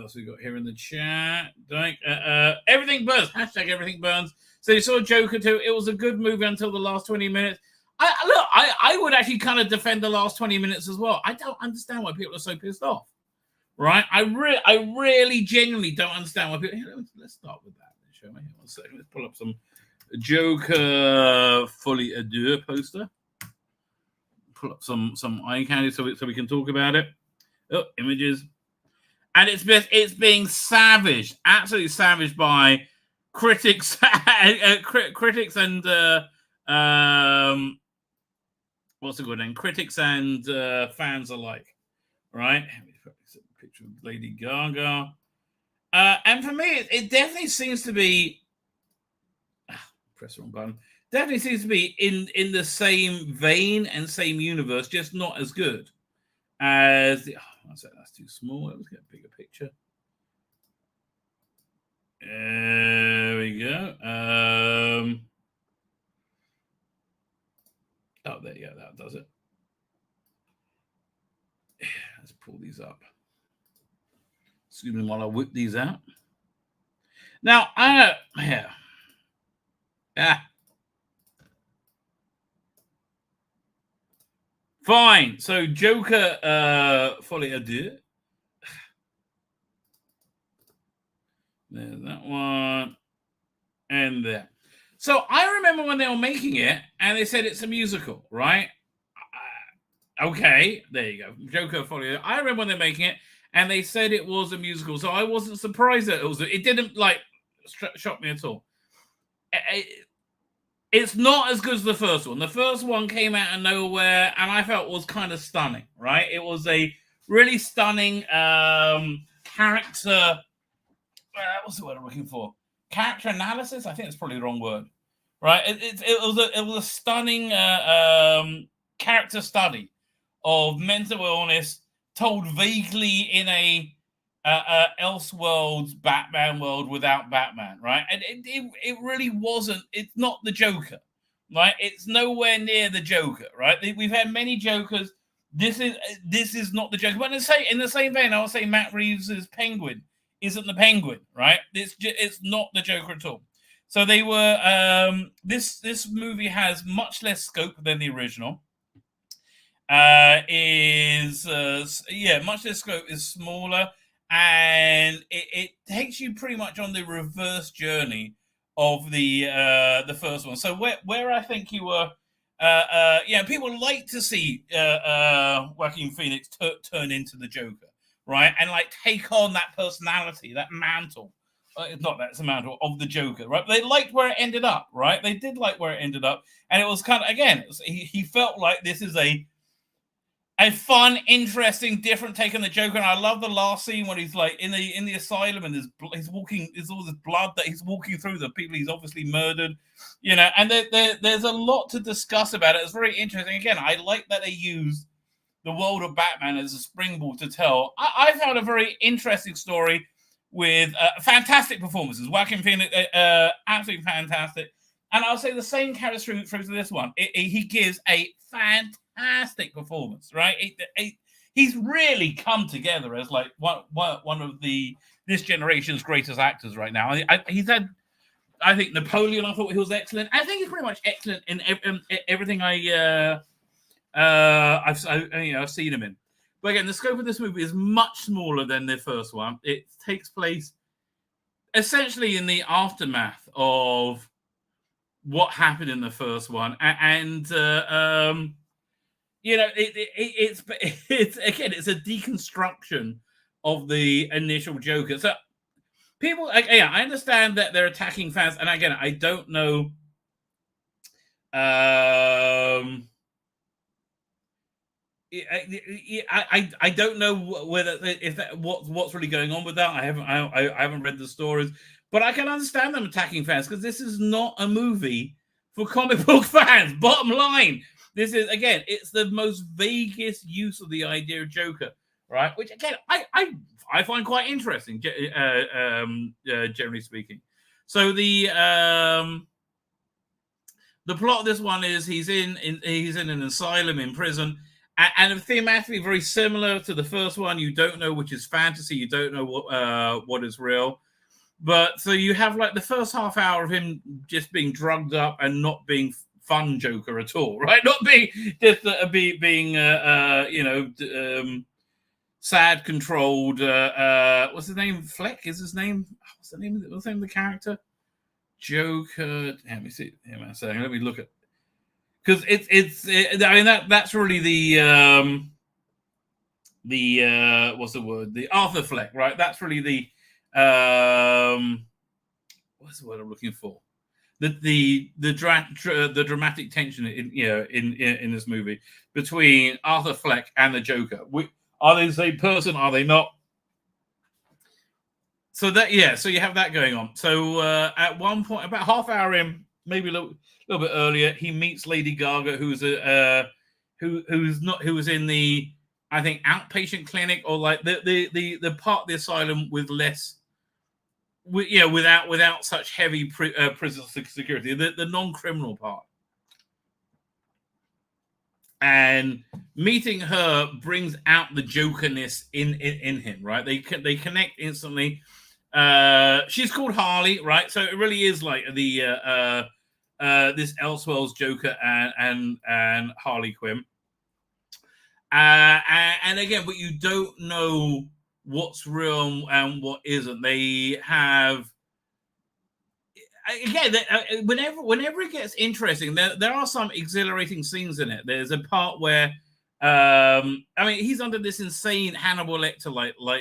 else we got here in the chat? Everything burns. Hashtag everything burns. So you saw Joker 2. It was a good movie until the last 20 minutes. I would actually kind of defend the last 20 minutes as well. I don't understand why people are so pissed off. Right? I really genuinely don't understand why people... Let's start with that. Show me. One second. Let's pull up some Joker Folie à Deux poster. Pull up some eye candy so we can talk about it. Oh, images. And it's being savaged, absolutely savaged by critics, critics and what's the good name? Critics and fans alike, right? Let me put a picture of Lady Gaga. And for me, it definitely seems to be. Press the wrong button. Definitely seems to be in the same vein and same universe, just not as good as the. That's too small. Let's get a bigger picture. There we go. Oh, there you go. That does it. Let's pull these up. Excuse me while I whip these out. Now, yeah. Fine. So Joker Folie à Deux. There's that one. And there. So I remember when they were making it and they said it's a musical, right? Okay, there you go. Joker Folie. I remember when they're making it and they said it was a musical. So I wasn't surprised that it didn't like shock me at all. It's not as good as the first one. The first one came out of nowhere and I felt was kind of stunning, right? It was a really stunning character. What's the word I'm looking for? Character analysis. I think that's probably the wrong word, right? It was a stunning character study of mental illness told vaguely in a Elseworlds Batman world without Batman, right? And it really wasn't. It's not the Joker, right? It's nowhere near the Joker, right? We've had many Jokers. This is not the Joker. But in the same vein, I would say Matt Reeves' Penguin isn't the Penguin, right? It's not the Joker at all. So they were. This movie has much less scope than the original. Much less scope, is smaller, and it takes you pretty much on the reverse journey of the first one. So where I think you were, people like to see Joaquin Phoenix turn into the Joker, right, and like take on that personality, that mantle. Not that it's a mantle of the Joker, right? They liked where it ended up, right? They did like where it ended up, and it was kind of he felt like this is a fun, interesting, different take on the Joker. And I love the last scene when he's like in the asylum and there's all this blood that he's walking through, the people he's obviously murdered, and there's a lot to discuss about it. It's very interesting. Again, I like that they use the world of Batman as a springboard to tell. I found a very interesting story with fantastic performances. Joaquin Phoenix, absolutely fantastic. And I'll say the same carries through to this one. He gives a fantastic performance, right? He's really come together as like one of this generation's greatest actors right now. He's had, I think, Napoleon. I thought he was excellent. I think he's pretty much excellent in everything I've seen him in. But again, the scope of this movie is much smaller than the first one. It takes place essentially in the aftermath of what happened in the first one, and it's a deconstruction of the initial Joker. So people, I understand that they're attacking fans, and again, I don't know. I don't know what's really going on with that. I haven't read the stories, but I can understand them attacking fans because this is not a movie for comic book fans. Bottom line, this is, again, it's the most vaguest use of the idea of Joker, right? Which again, I find quite interesting, generally speaking. So the plot of this one is he's in an asylum in prison. And thematically very similar to the first one. You don't know which is fantasy. You don't know what is real. But so you have like the first half hour of him just being drugged up and not being fun Joker at all, right? Not being just being sad, controlled. What's his name? Fleck is his name. What's the name of the character? Joker. Let me see. Let me look at. Because that's really the what's the word? The Arthur Fleck, right? That's really the what's the word I'm looking for? The dramatic tension in this movie between Arthur Fleck and the Joker. Are they the same person? Are they not? So you have that going on. So at one point, about half hour in, maybe a little bit earlier, he meets Lady Gaga, who was in the, I think, outpatient clinic, or like the part of the asylum with less, without such heavy prison security, the non-criminal part. And meeting her brings out the Jokerness in him, right? They connect instantly. She's called Harley, right? So it really is like the this Elseworlds Joker and Harley Quinn. And again, but you don't know what's real and what isn't. They have again whenever it gets interesting, there are some exhilarating scenes in it. There's a part where I mean, he's under this insane Hannibal Lecter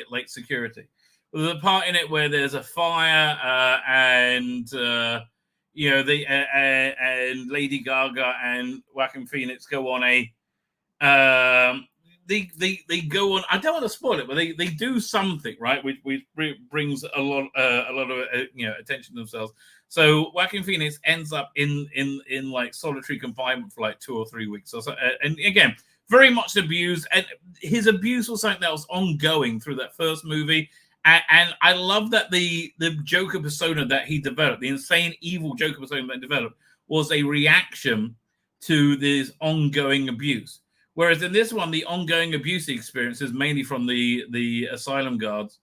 like security. There's a part in it where there's a fire and you know and Lady Gaga and Joaquin Phoenix go on a they go on. I don't want to spoil it, but they do something, right, which brings a lot of you know, attention to themselves. So Joaquin Phoenix ends up in like solitary confinement for like 2 or 3 weeks. So and again, very much abused, and his abuse was something that was ongoing through that first movie. And I love that the Joker persona that he developed, the insane evil Joker persona that he developed, was a reaction to this ongoing abuse. Whereas in this one, the ongoing abuse experience is mainly from the asylum guards.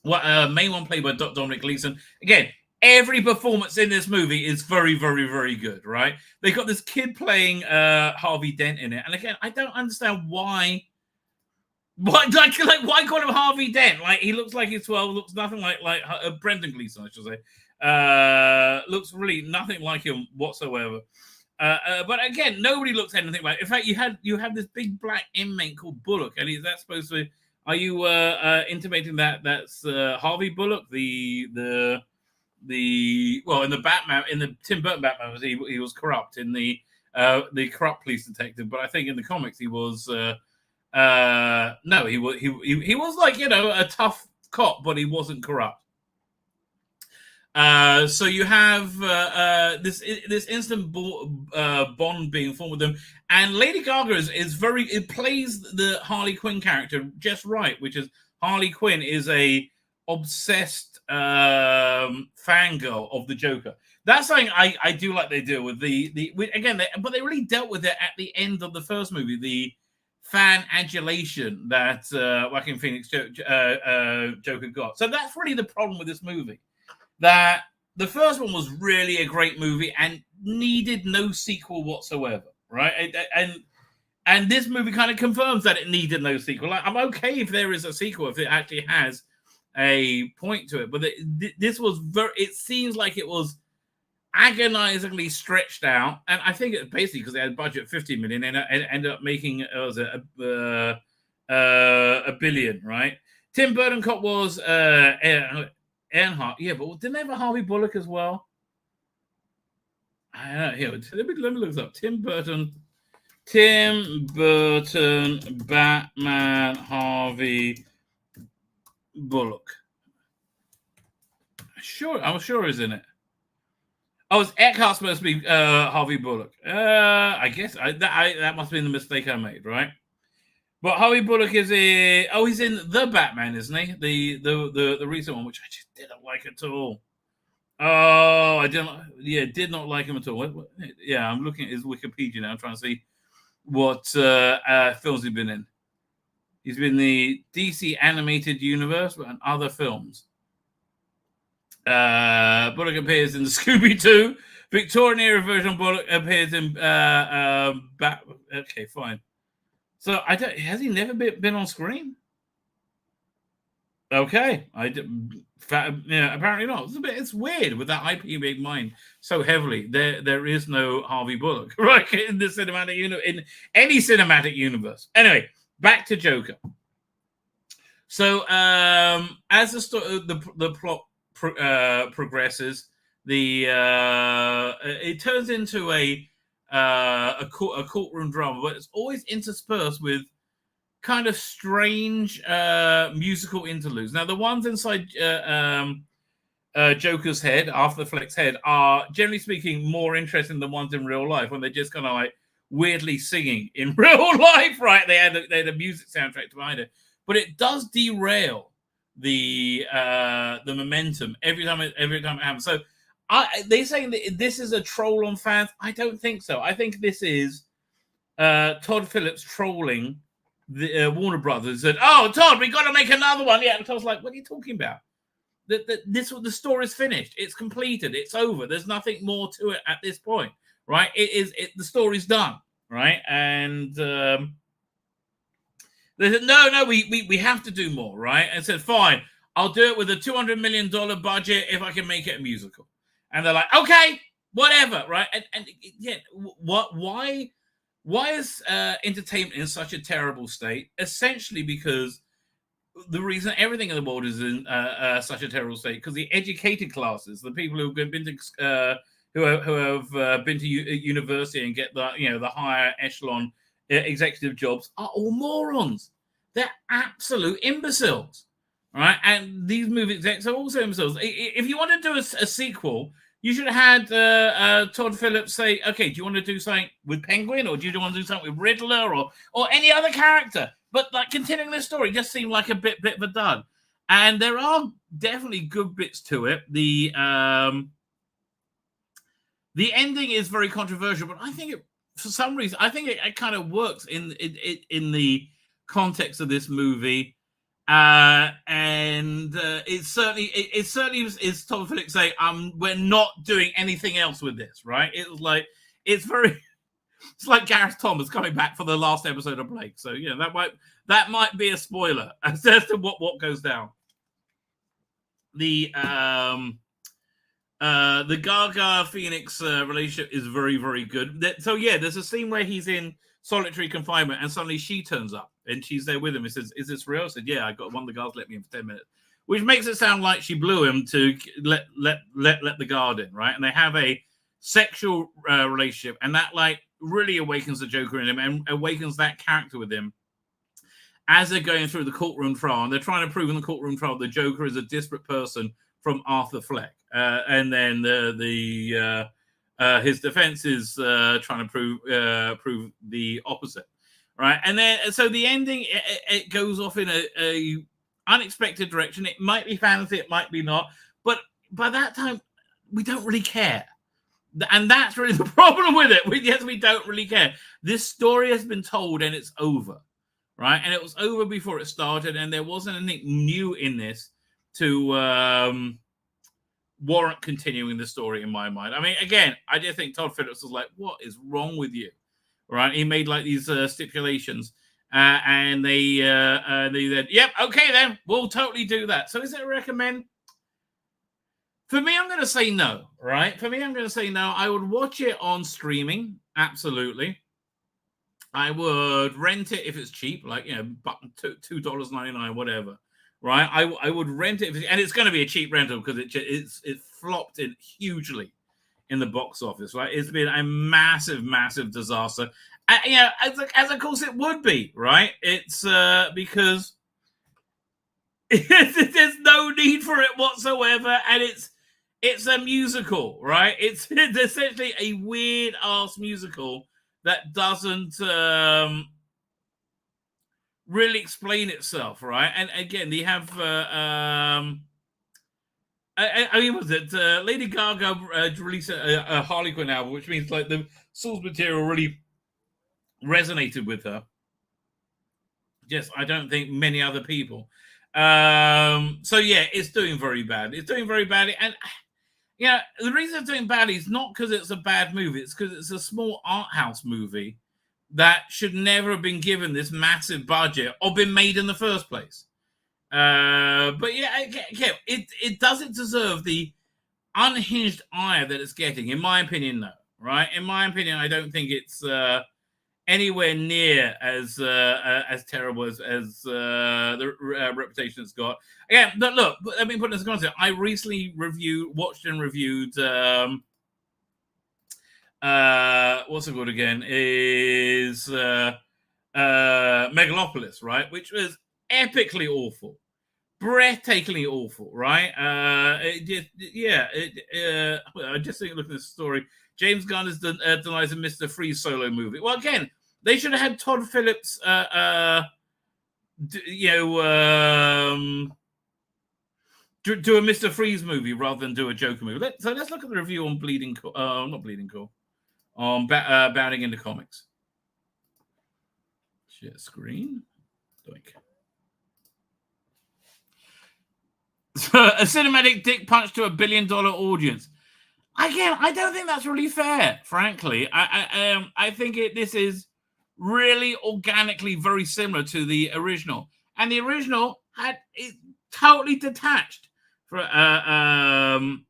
Main one played by Dominic Gleeson. Again, every performance in this movie is very, very, very good, right? They got this kid playing Harvey Dent in it. And again, I don't understand why why call him Harvey Dent? Like, he looks like he's 12, looks nothing like Brendan Gleeson, I should say. Looks really nothing like him whatsoever. But again, nobody looks anything like it. In fact, you had this big black inmate called Bullock, and is that supposed to? Are you intimating that that's Harvey Bullock, the well, in the Batman, in the Tim Burton Batman, he was corrupt in the corrupt police detective, but I think in the comics he was no, he was like, you know, a tough cop, but he wasn't corrupt. So you have this instant bond being formed with them, and Lady Gaga it plays the Harley Quinn character just right, which is Harley Quinn is a obsessed fangirl of the Joker. That's something I do like they deal with but they really dealt with it at the end of the first movie, the fan adulation that Joaquin Phoenix Joker got. So that's really the problem with this movie. That the first one was really a great movie and needed no sequel whatsoever, right? And this movie kind of confirms that it needed no sequel. Like, I'm okay if there is a sequel, if it actually has a point to it. But this was it seems like it was agonizingly stretched out. And I think it's basically because they had a budget of 50 million and it ended up making a billion, right? Tim Burton Cop was Earnhardt, yeah, but didn't they have a Harvey Bullock as well? I don't know. Here, let me look this up. Tim Burton, Batman, Harvey Bullock. I'm sure he's in it. Oh, it's Eckhart supposed to be Harvey Bullock. I guess that must have been the mistake I made, right? But Harvey Bullock is he's in The Batman, isn't he? The recent one, which I just didn't like at all. Oh, I did not like him at all. Yeah, I'm looking at his Wikipedia now, trying to see what films he's been in. He's been in the DC Animated Universe and other films. Bullock appears in the Scooby-Doo. Victorian era version Bullock appears in okay, fine. So has he never been on screen? Okay, apparently not. It's weird with that IP being mined so heavily. There is no Harvey Bullock, right, in the cinematic universe, in any cinematic universe. Anyway, back to Joker. So as the plot progresses, it turns into a courtroom drama, but it's always interspersed with kind of strange musical interludes. Now, the ones inside Joker's head, after Fleck's head, are generally speaking more interesting than the ones in real life when they're just kind of like weirdly singing in real life, right? They had a music soundtrack behind it, but it does derail the momentum every time it happens. So they're saying that this is a troll on fans. I don't think so. I think this is Todd Phillips trolling the Warner Brothers. That, oh, Todd, we got to make another one. Yeah, and Todd's like, what are you talking about? the story's finished. It's completed. It's over. There's nothing more to it at this point, right? The story's done, right? And they said, no, we have to do more, right? And said, fine, I'll do it with a $200 million budget if I can make it a musical. And they're like, okay, whatever, right? And yeah, why is entertainment in such a terrible state? Essentially because the reason everything in the world is in such a terrible state, because the educated classes, the people who've been to who have been to university and get the higher echelon executive jobs, are all morons. They're absolute imbeciles, right? And these movie execs are also imbeciles. If you want to do a sequel, you should have had Todd Phillips say, okay, do you want to do something with Penguin, or do you want to do something with Riddler, or any other character? But like continuing this story just seemed like a bit of a dud. And there are definitely good bits to it. The ending is very controversial, but I think for some reason, it kind of works in the context of this movie. It certainly is Tom Phillips saying, we're not doing anything else with this, right? It's like Gareth Thomas coming back for the last episode of Blake. So yeah, that might be a spoiler as to what goes down. The Gaga Phoenix relationship is very, very good. So yeah, there's a scene where he's in solitary confinement and suddenly she turns up and she's there with him. He says, "Is this real?" I said, "Yeah, I got one of the guards let me in for 10 minutes," which makes it sound like she blew him to let the guard in, right? And they have a sexual relationship, and that like really awakens the Joker in him and awakens that character with him as they're going through the courtroom trial. And they're trying to prove in the courtroom trial the Joker is a disparate person from Arthur Fleck, and then his defense is trying to prove the opposite, right? And then so the ending it goes off in a unexpected direction. It might be fantasy, it might be not, but by that time we don't really care, and that's really the problem with it. We don't really care. This story has been told and it's over, right? And it was over before it started, and there wasn't anything new in this to warrant continuing the story in my mind. I mean, again, I just think Todd Phillips was like, what is wrong with you? Right? He made like these stipulations and they said, yep, okay then, we'll totally do that. So is it a recommend? For me, I'm going to say no, right? For me, I'm going to say no. I would watch it on streaming. Absolutely. I would rent it if it's cheap, like, $2.99, whatever. Right, I would rent it, and it's going to be a cheap rental because it flopped in hugely in the box office. Right, it's been a massive disaster. As of course it would be. Right, it's because there's no need for it whatsoever, and it's a musical. Right, it's essentially a weird ass musical that doesn't really explain itself, right? And again, they have Lady Gaga released a Harley Quinn album, which means like the source material really resonated with her. Yes, I don't think many other people. So yeah, it's doing very bad. It's doing very badly, and the reason it's doing badly is not because it's a bad movie. It's because it's a small art house movie that should never have been given this massive budget or been made in the first place. But yeah, it doesn't deserve the unhinged ire that it's getting, in my opinion, no. Right? In my opinion, I don't think it's anywhere near as terrible as the reputation it's got. Again, but look, let me put this in context. I recently watched and reviewed what's it called again? Is Megalopolis, right? Which was epically awful, breathtakingly awful, right? I just think looking at this story, James Gunn denies a Mr. Freeze solo movie. Well, again, they should have had Todd Phillips, do a Mr. Freeze movie rather than do a Joker movie. Let's look at the review on not Bleeding Cool. On Bounding into Comics. Share screen. Doink. A cinematic dick punch to $1 billion audience. Again, I don't think that's really fair, frankly. I think this is really organically very similar to the original. And the original had it totally detached from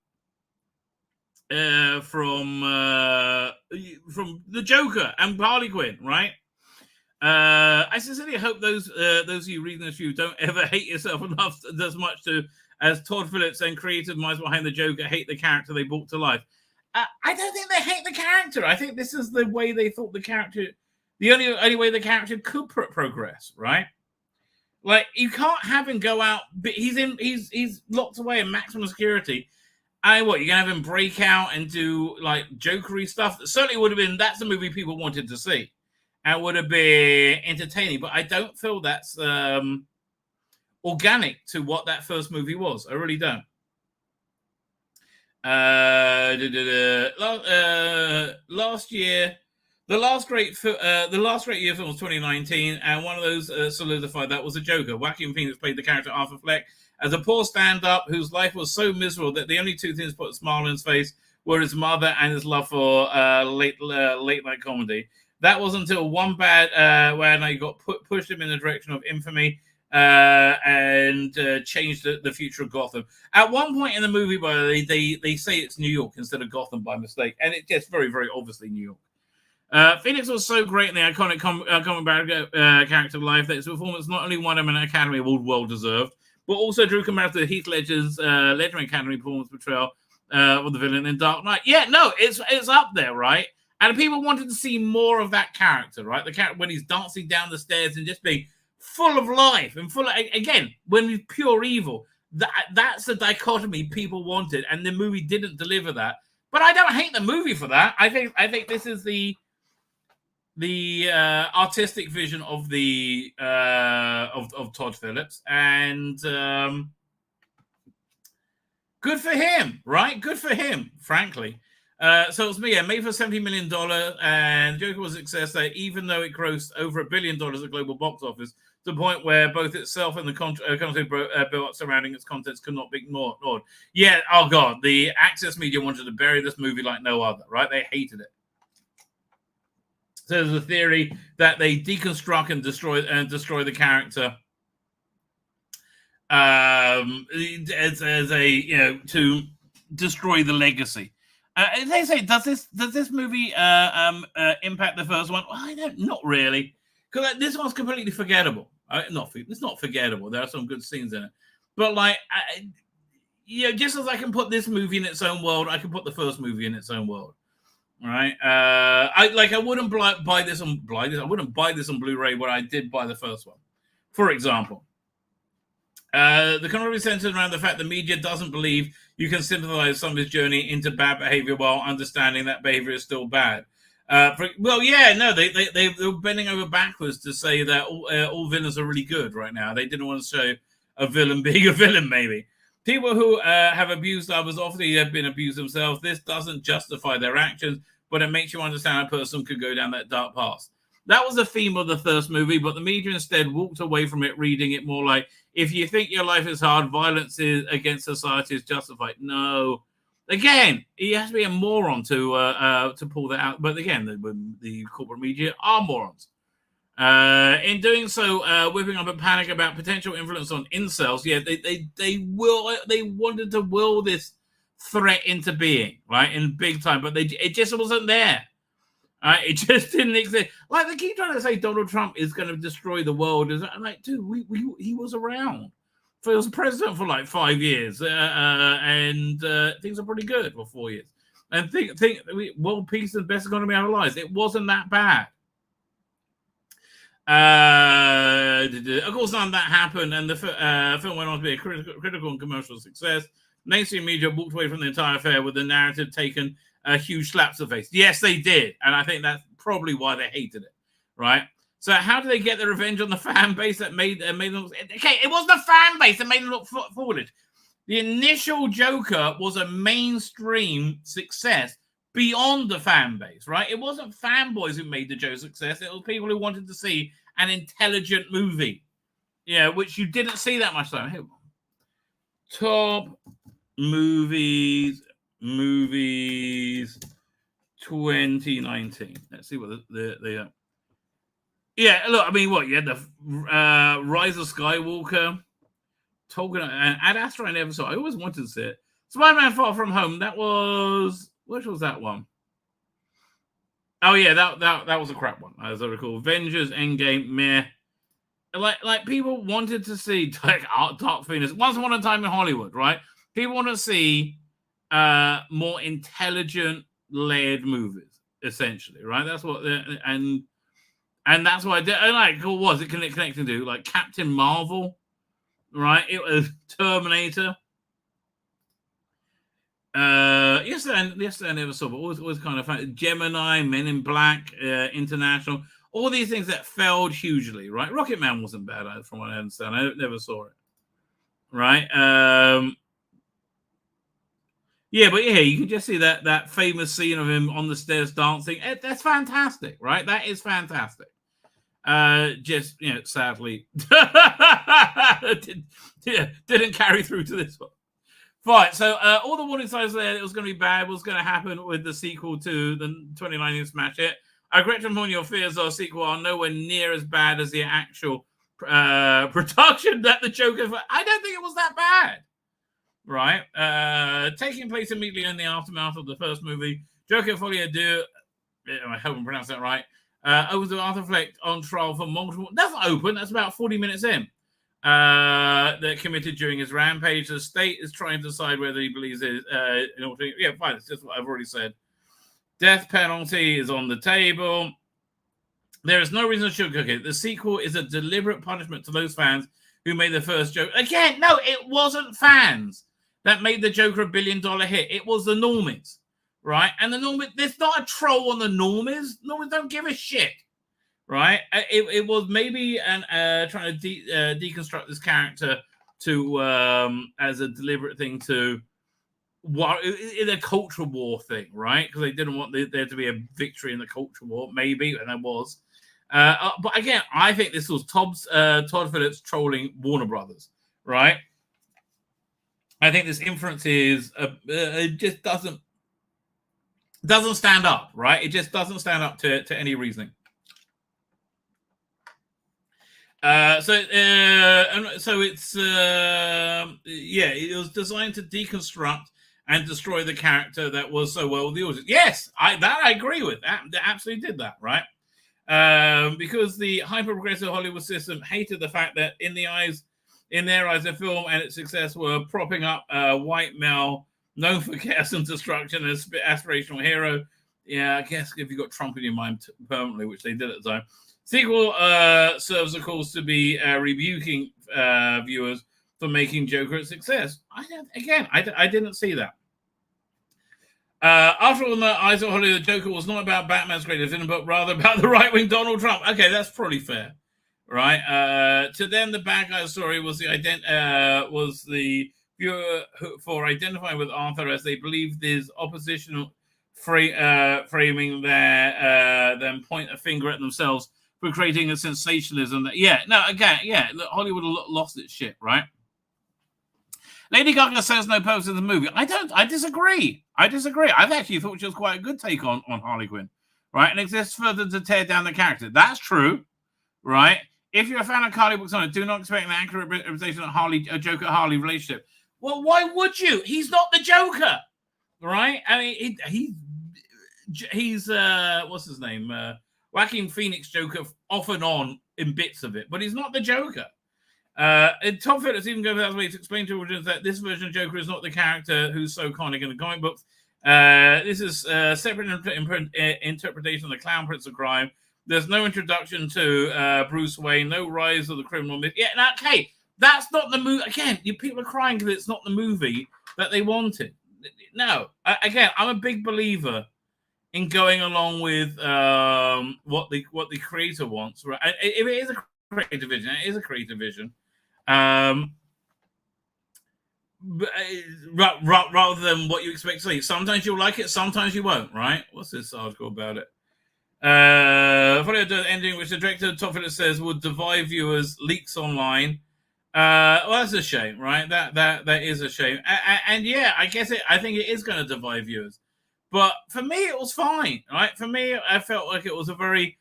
the Joker and Harley Quinn, right? I sincerely hope those of you reading this review don't ever hate yourself enough as much as Todd Phillips and creative minds behind the Joker hate the character they brought to life. I don't think they hate the character. I think this is the way they thought the character, the only way the character could progress, right? Like, you can't have him go out. He's locked away in maximum security. You're gonna have him break out and do like jokery stuff? That certainly would have been. That's the movie people wanted to see, and would have been entertaining. But I don't feel that's organic to what that first movie was. I really don't. Last year, the last great year film was 2019, and one of those solidified that was a Joker. Joaquin Phoenix played the character Arthur Fleck as a poor stand-up whose life was so miserable that the only two things that put a smile on his face were his mother and his love for late night comedy. That was until one bad where he got pushed him in the direction of infamy and changed the future of Gotham. At one point in the movie, by the way, they say it's New York instead of Gotham by mistake, and it gets very, very obviously New York. Phoenix was so great in the iconic comic character life that his performance not only won him an Academy Award, well deserved, but also drew comparison to Heath Ledger's legendary Academy performance portrayal of the villain in Dark Knight. Yeah, no, it's up there, right? And people wanted to see more of that character, right? The character when he's dancing down the stairs and just being full of life and full of, again, when he's pure evil. That's the dichotomy people wanted, and the movie didn't deliver that. But I don't hate the movie for that. I think this is the artistic vision of the of Todd Phillips, and good for him, right? Good for him, frankly. So it's me, made for $70 million, and Joker was a success there, even though it grossed over $1 billion at global box office, to the point where both itself and the content built surrounding its contents could not be ignored. Yeah, oh God, the Access media wanted to bury this movie like no other, right? They hated it. So there's a theory that they deconstruct and destroy the character as a to destroy the legacy. They say, does this movie impact the first one? Well, not really, because this one's completely forgettable. It's not forgettable. There are some good scenes in it, but just as I can put this movie in its own world, I can put the first movie in its own world. Right? I wouldn't buy this on I wouldn't buy this on Blu-ray when I did buy the first one, for example. The controversy centers around the fact the media doesn't believe you can sympathize some of his journey into bad behavior while understanding that behavior is still bad. They were bending over backwards to say that all villains are really good right now. They didn't want to show a villain being a villain, maybe. People who have abused others often have been abused themselves. This doesn't justify their actions, but it makes you understand a person could go down that dark path. That was the theme of the first movie, but the media instead walked away from it, reading it more like, if you think your life is hard, violence against society is justified. No. Again, he has to be a moron to pull that out. But again, the corporate media are morons. In doing so, whipping up a panic about potential influence on incels. Yeah, they wanted to will this threat into being, right, in big time, but it just wasn't there. It just didn't exist. Like, they keep trying to say Donald Trump is going to destroy the world. I'm like, dude, he was around. He was president for like 5 years, and things are pretty good for 4 years. And think world peace is the best economy of our lives. It wasn't that bad. Of course, none of that happened, and the film went on to be a critical and commercial success. Mainstream media walked away from the entire affair with the narrative taken a huge slap to the face. Yes, they did, and I think that's probably why they hated it, right? So how do they get the revenge on the fan base that made them? Okay, it wasn't the fan base that made them look foolish. The initial Joker was a mainstream success beyond the fan base, right? It wasn't fanboys who made the Joker success. It was people who wanted to see an intelligent movie, which you didn't see that much time. Top movies 2019. Let's see what the yeah, look, I mean, what you had the Rise of Skywalker, Tolkien, and Ad Astra. I never saw. I always wanted to see it. Spider-Man: Far From Home. That was which was that one? Oh yeah, that was a crap one, as I recall. Avengers: Endgame, meh. Like people wanted to see like Dark Phoenix. Once upon a time in Hollywood, right? People want to see more intelligent led movies, essentially, right? That's what and that's what I did. And like, what was it connecting to? Like Captain Marvel, right? It was Terminator. Yesterday I never saw, but always kind of fun. Gemini, Men in Black, International, all these things that failed hugely, right? Rocket Man wasn't bad, from what I understand. I never saw it, right? Yeah, but yeah, you can just see that famous scene of him on the stairs dancing. That's fantastic, right? That is fantastic. Just sadly, didn't carry through to this one. Right, so all the warning signs there, it was going to be bad, was going to happen with the sequel to the 2019 smash hit. I regret to inform your fears of a sequel are nowhere near as bad as the actual production that the Joker. I don't think it was that bad, right? Taking place immediately in the aftermath of the first movie, Joker Folie à Deux, I hope I'm pronouncing that right, over to Arthur Fleck on trial for multiple. That's not open, that's about 40 minutes in. That committed during his rampage. The state is trying to decide whether he believes it. Yeah, fine. It's just what I've already said. Death penalty is on the table. There is no reason to sugarcoat it. The sequel is a deliberate punishment to those fans who made the first joke. Again, no, it wasn't fans that made the Joker $1 billion hit. It was the normies, right? And the normies, there's not a troll on the normies. Normies don't give a shit. Right, it was maybe trying to deconstruct this character to as a deliberate thing to in a cultural war thing, right? Because they didn't want there to be a victory in the cultural war, maybe, and there was. But again, I think this was Todd Phillips trolling Warner Brothers, right? I think this inference is it just doesn't stand up, right? It just doesn't stand up to any reasoning. So it's it was designed to deconstruct and destroy the character that was so well with the audience. Yes, I agree with that. They absolutely did that, right? Because the hyper progressive Hollywood system hated the fact that in their eyes, the film and its success were propping up a white male known for chaos and destruction as aspirational hero. Yeah, I guess if you got Trump in your mind permanently, which they did at the time. Sequel serves, of course, to be rebuking viewers for making Joker a success. I didn't see that. After all, in the eyes of Hollywood, Joker was not about Batman's greatest villain, but rather about the right-wing Donald Trump. Okay, that's probably fair, right? To them, the bad guy's story was the viewer for identifying with Arthur as they believed his oppositional framing then point a finger at themselves for creating a sensationalism that, look, Hollywood lost its shit, right? Lady Gaga says no purpose in the movie. I disagree. I've actually thought she was quite a good take on Harley Quinn, right? And exists further to tear down the character. That's true, right? If you're a fan of Carly books on it, do not expect an accurate representation of Joker-Harley relationship. Well, why would you? He's not the Joker, right? I mean, he's what's his name? Joaquin Phoenix Joker off and on in bits of it, but he's not the Joker. And Tom Phillips even goes out of his way to explain to audience that this version of Joker is not the character who's so iconic in the comic books. This is a separate interpretation of the Clown Prince of Crime. There's no introduction to Bruce Wayne, no rise of the criminal myth. Yeah, okay, that's not the movie. Again, people are crying because it's not the movie that they wanted. No, again, I'm a big believer in going along with what the creator wants. Right? If it is a creative vision, it is a creative vision. Rather than what you expect to see. Sometimes you'll like it, sometimes you won't, right? What's this article about it? Following the ending, which the director Todd Phillips says would divide viewers, leaks online. Well, that's a shame, right? That is a shame. And yeah, I think it is going to divide viewers. But for me, it was fine, right? For me, I felt like it was a very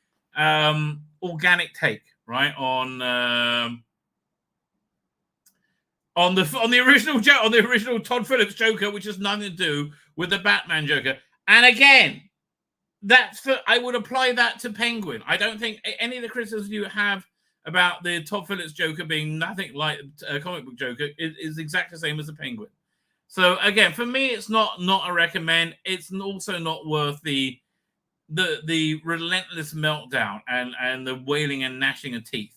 organic take, right, on the original Todd Phillips Joker, which has nothing to do with the Batman Joker. And again, I would apply that to Penguin. I don't think any of the criticisms you have about the Todd Phillips Joker being nothing like a comic book Joker is exactly the same as the Penguin. So again, for me, it's not a recommend. It's also not worth the relentless meltdown and the wailing and gnashing of teeth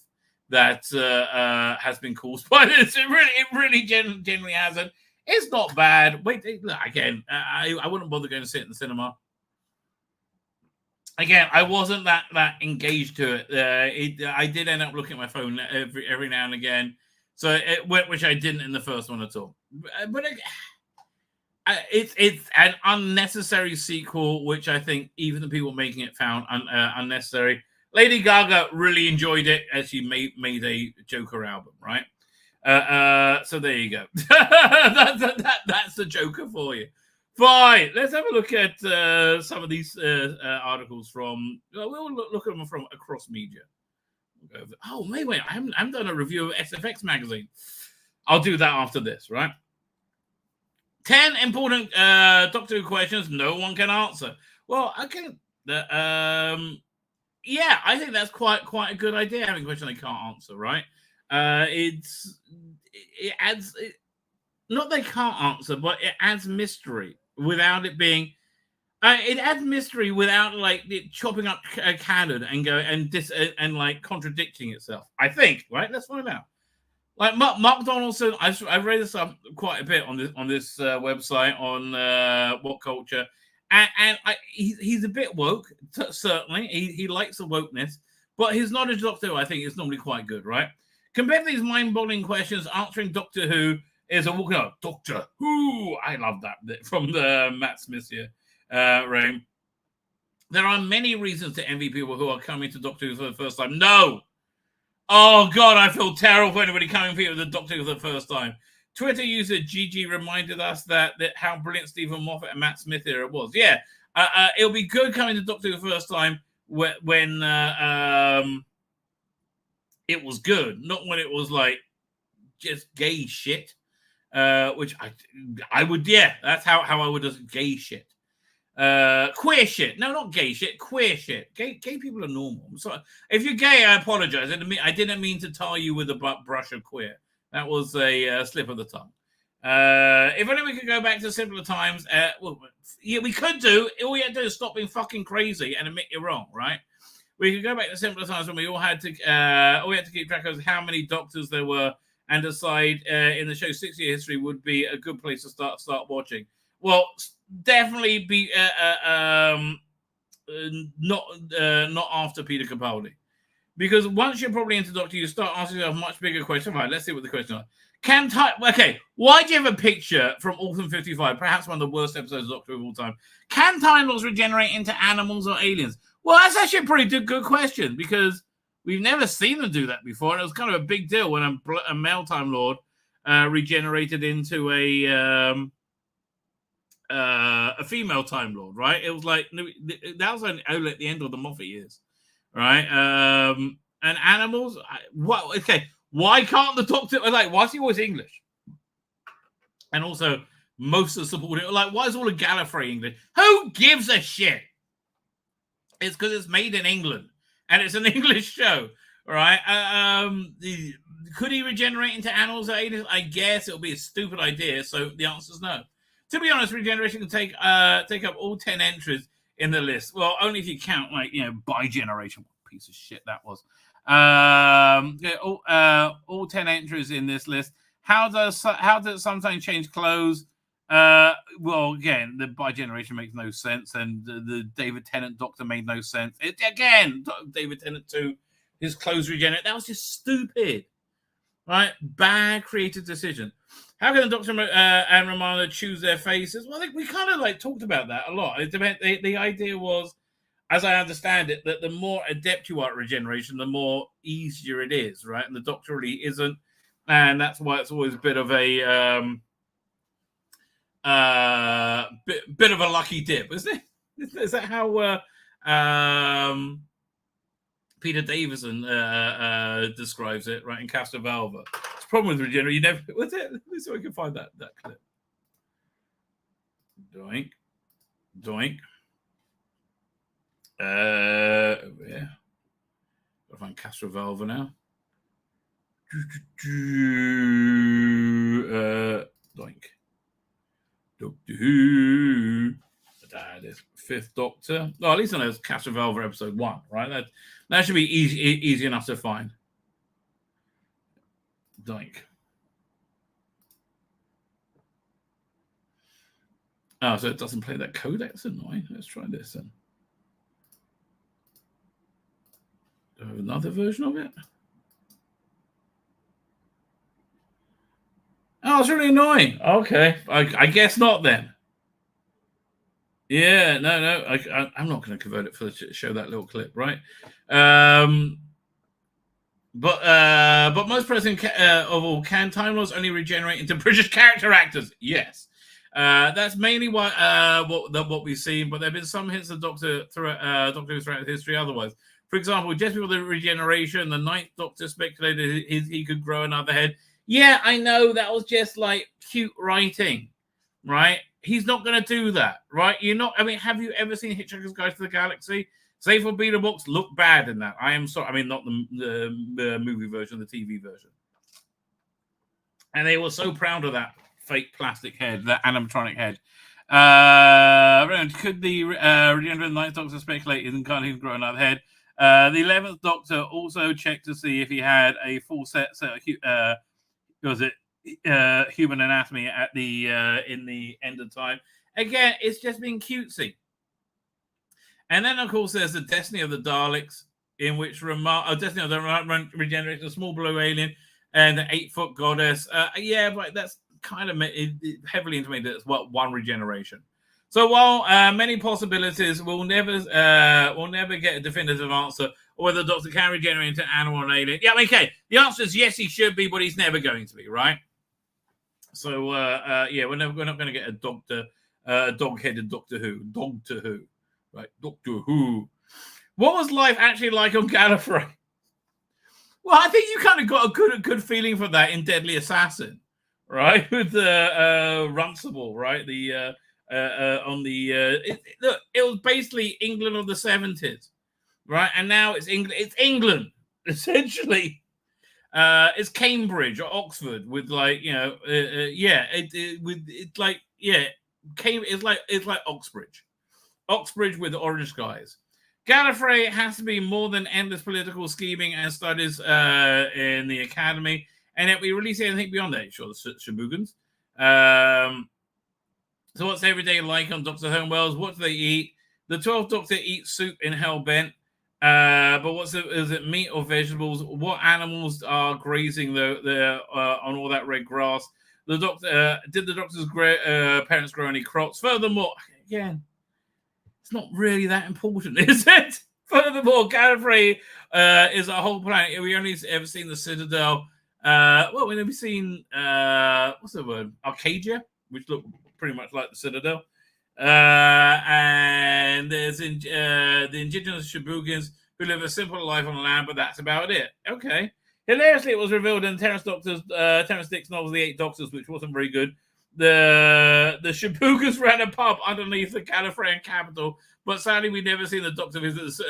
that has been caused by this. It really genuinely hasn't. It's not bad. Wait, again, I wouldn't bother going to see it in the cinema. Again, I wasn't that engaged to it. I did end up looking at my phone every now and again, so which I didn't in the first one at all. But it's an unnecessary sequel, which I think even the people making it found unnecessary. Lady Gaga really enjoyed it as she made a Joker album, right? So there you go. That's the Joker for you. Fine. Let's have a look at some of these articles from. We'll look at them from across media. Oh, wait! I haven't done a review of SFX magazine. I'll do that after this, right? 10 important Doctor Who questions no one can answer. Well, I can. Yeah, I think that's quite a good idea. Having a question they can't answer, right? It adds. Not they can't answer, but it adds mystery without it being. It adds mystery without like it chopping up a canon and go and like contradicting itself. I think, right? Let's find out. Like Mark Donaldson, I've read this up quite a bit on this website on What Culture, and he's a bit woke. Certainly, he likes the wokeness, but his knowledge of Doctor Who, I think, is normally quite good, right? Compared to these mind-boggling questions, answering Doctor Who is a walking out. Doctor Who, I love that bit from the Matt Smith here, Ray. There are many reasons to envy people who are coming to Doctor Who for the first time. No. Oh, God, I feel terrible for anybody coming here with the Doctor Who for the first time. Twitter user Gigi reminded us that how brilliant Stephen Moffat and Matt Smith era was. Yeah, it'll be good coming to Doctor Who the first time when it was good, not when it was like just gay shit. Which I would, yeah, that's how I would do gay shit. Queer shit. No, not gay shit. Queer shit. Gay people are normal. So if you're gay, I apologize. I didn't mean to tar you with a brush of queer. That was a slip of the tongue. If only we could go back to simpler times. Well, yeah, we could do. All you have to do is stop being fucking crazy and admit you're wrong, right? We could go back to simpler times when we all had to keep track of how many doctors there were and decide in the show's 6-year history would be a good place to start watching. Well, definitely be not after Peter Capaldi, because once you're probably into Doctor, you start asking yourself much bigger questions. Right, let's see what the question is. Why do you have a picture from Autumn 55, perhaps one of the worst episodes of Doctor Who of all time? Can Time Lords regenerate into animals or aliens? Well, that's actually a pretty good question, because we've never seen them do that before, and it was kind of a big deal when a male Time Lord regenerated into a female Time Lord, right? It was like that was only at the end of the Moffat years, right? And animals, okay, why can't the Doctor, like, why is he always English? And also, most of the supporting, like, why is all of Gallifrey English? Who gives a shit? It's because it's made in England and it's an English show, right? Could he regenerate into animals or aliens? I guess it'll be a stupid idea, so the answer is no. To be honest, regeneration can take up all 10 entries in the list. Well, only if you count, like, by generation. What piece of shit that was. All 10 entries in this list. How does it sometimes change clothes? Well, again, the by generation makes no sense, and the David Tennant Doctor made no sense. David Tennant too, his clothes regenerate. That was just stupid, right? Bad creative decision. How can the Doctor and Romana choose their faces? Well, I think we kind of like talked about that a lot. The idea was, as I understand it, that the more adept you are at regeneration, the more easier it is, right? And the Doctor really isn't. and that's why it's always a bit of a bit of a lucky dip, isn't it? Is that how Peter Davison describes it, right, in Castrovalva? It's a problem with regenerate. You never. What's it? Let's see if I can find that clip. Doink, doink. Yeah. Gotta find Castrovalva now. Doink. Doctor Who. That is Fifth Doctor. Oh, at least I know it's Castrovalva episode 1, right? That should be easy enough to find. Doink. Oh, so it doesn't play that codec. That's annoying. Let's try this then. Do I have another version of it? Oh, it's really annoying. Okay, I guess not then. Yeah, no, I'm not going to convert it to show that little clip, right? But most present of all, can Time Lords only regenerate into British character actors? Yes. That's mainly what we've seen, but there have been some hints of Doctor Who throughout history otherwise. For example, just before the regeneration, the Ninth Doctor speculated he could grow another head. Yeah, I know, that was just like cute writing, right? He's not going to do that, right? Have you ever seen Hitchhiker's Guide to the Galaxy? Save for Beta Books, look bad in that. I am sorry. I mean, not the movie version, the TV version. And they were so proud of that fake plastic head, that animatronic head. Could the regenerated Ninth Doctor speculate in can't even grow another head? The 11th Doctor also checked to see if he had a full set of human anatomy at the in the end of time. Again, it's just being cutesy. And then, of course, there's the Destiny of the Daleks, in which Destiny of the regenerated a small blue alien and an 8-foot goddess. Yeah, but that's kind of heavily intimated as one regeneration. So while many possibilities, we'll never get a definitive answer or whether the Doctor can regenerate into an animal or an alien. Yeah, okay. The answer is yes, he should be, but he's never going to be, right? So yeah, we're not going to get a dog-headed Doctor Who, right? Doctor Who. What was life actually like on Gallifrey? Well, I think you kind of got a good feeling for that in Deadly Assassin, right? With the Runcible, right? Look, it was basically England of the 70s, right? And now it's England. It's England, essentially. It's Cambridge or Oxford with it's like Oxbridge with the orange skies. Gallifrey has to be more than endless political scheming and studies in the academy, and yet we really see anything beyond that. Sure, the Shabugans. So what's every day like on Dr. Homeworld? What do they eat? The 12th Doctor eats soup in Hellbent. But is it meat or vegetables? What animals are grazing on all that red grass? Did the Doctor's parents grow any crops? Furthermore, again, it's not really that important, is it? Furthermore, Gallifrey is a whole planet. We only ever seen the Citadel. We've never seen what's the word? Arcadia, which looked pretty much like the Citadel. And there's the indigenous Shabugans who live a simple life on the land, but that's about it. Okay. Hilariously, it was revealed in Terence Dick's novel, The Eight Doctors, which wasn't very good. The Shabugans ran a pub underneath the Gallifreyan capital, but sadly, we've never seen the Doctor visit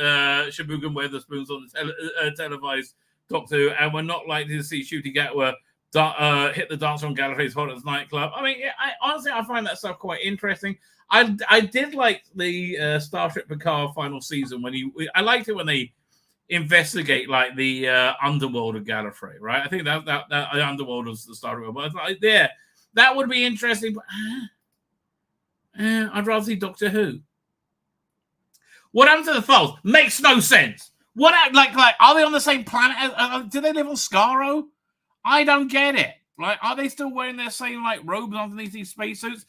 Shabugan Weatherspoons on the televised Doctor Who, and we're not likely to see Shooty Gatwa hit the dance on Gallifrey's hottest nightclub. I mean, honestly, I find that stuff quite interesting. I did like the Star Trek Picard final season I liked it when they investigate like the underworld of Gallifrey, right? I think that the underworld was the Star Trek, but it's like that would be interesting. But I'd rather see Doctor Who. What happened to the Thals? Makes no sense. What like are they on the same planet? Do they live on Skaro? I don't get it. Like, are they still wearing their same like robes underneath these spacesuits?